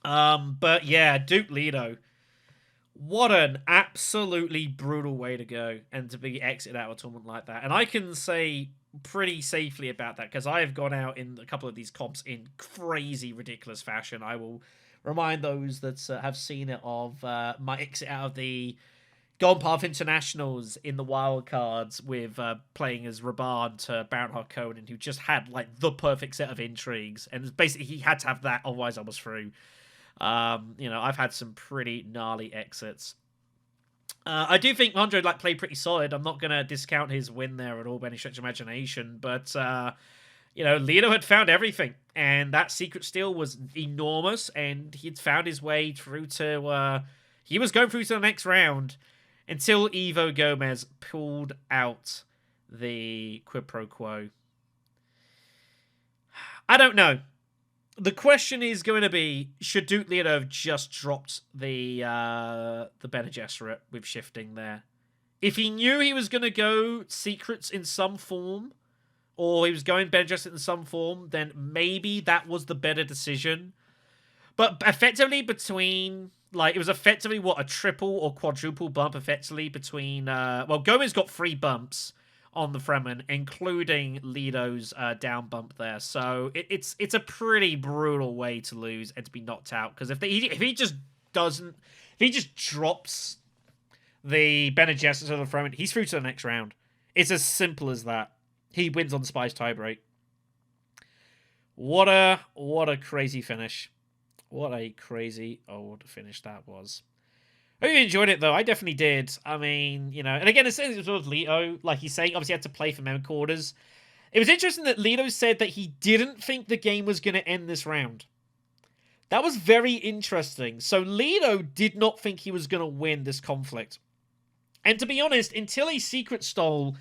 But yeah, Duke Lido. What an absolutely brutal way to go and to be exited out of a tournament like that. And I can say pretty safely about that because I have gone out in a couple of these comps in crazy, ridiculous fashion. I will remind those that have seen it of my exit out of the Golden Path Internationals in the wild cards with playing as Raban to Baron Harkonnen, who just had like the perfect set of intrigues. And basically he had to have that, otherwise I was through. You know, I've had some pretty gnarly exits. I do think Andre played pretty solid. I'm not going to discount his win there at all by any stretch of imagination. But, you know, Lido had found everything. And that secret steal was enormous. And he'd found his way through to... he was going through to the next round until EvoGomez pulled out the quid pro quo. I don't know. The question is going to be, should Duke Leto have just dropped the Bene Gesserit with shifting there? If he knew he was going to go secrets in some form, or he was going Bene Gesserit in some form, then maybe that was the better decision. But effectively between, like, it was effectively, what, a triple or quadruple bump, effectively, between, well, Gomez got 3 bumps on the Fremen, including Leto's down bump there. So it's a pretty brutal way to lose and to be knocked out. Because if he just doesn't, if he just drops the Bene Gesserit to the Fremen, he's through to the next round. It's as simple as that. He wins on the Spies tiebreak. What a crazy finish. What a crazy old finish that was. I hope you enjoyed it, though. I definitely did. I mean, you know, and again, it was with Leto. Like he's saying, obviously had to play for mem quarters. It was interesting that Leto said that he didn't think the game was going to end this round. That was very interesting. So Leto did not think he was going to win this conflict. And to be honest, until he secret stole,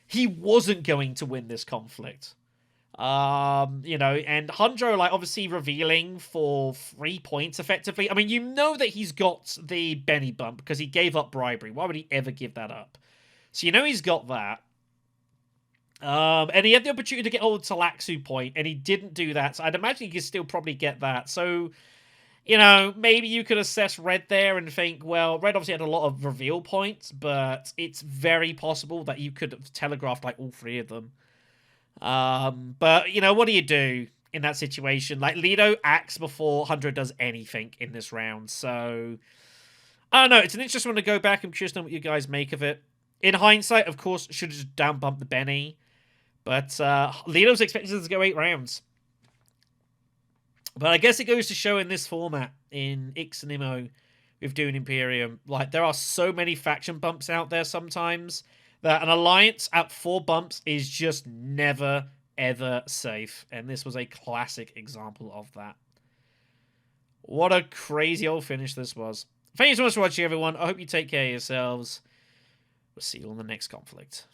he wasn't going to win this conflict. You know, and Hundro, like, obviously revealing for 3 points, effectively. I mean, you know that he's got the Benny bump because he gave up bribery. Why would he ever give that up? So you know he's got that. And he had the opportunity to get old Talaxu point, and he didn't do that. So I'd imagine he could still probably get that. So, you know, maybe you could assess Red there and think, well, Red obviously had a lot of reveal points, but it's very possible that you could have telegraphed, like, all 3 of them. But, you know, what do you do in that situation? Like, Leto acts before Hundred does anything in this round, so I don't know. It's an interesting one to go back. I'm curious to know what you guys make of it. In hindsight, of course, should have just down bumped the Benny, but Leto's expected to go 8 rounds. But I guess it goes to show in this format, in Ix and Imo, with Dune Imperium, like, there are so many faction bumps out there sometimes that an alliance at 4 bumps is just never, ever safe. And this was a classic example of that. What a crazy old finish this was. Thank you so much for watching, everyone. I hope you take care of yourselves. We'll see you on the next conflict.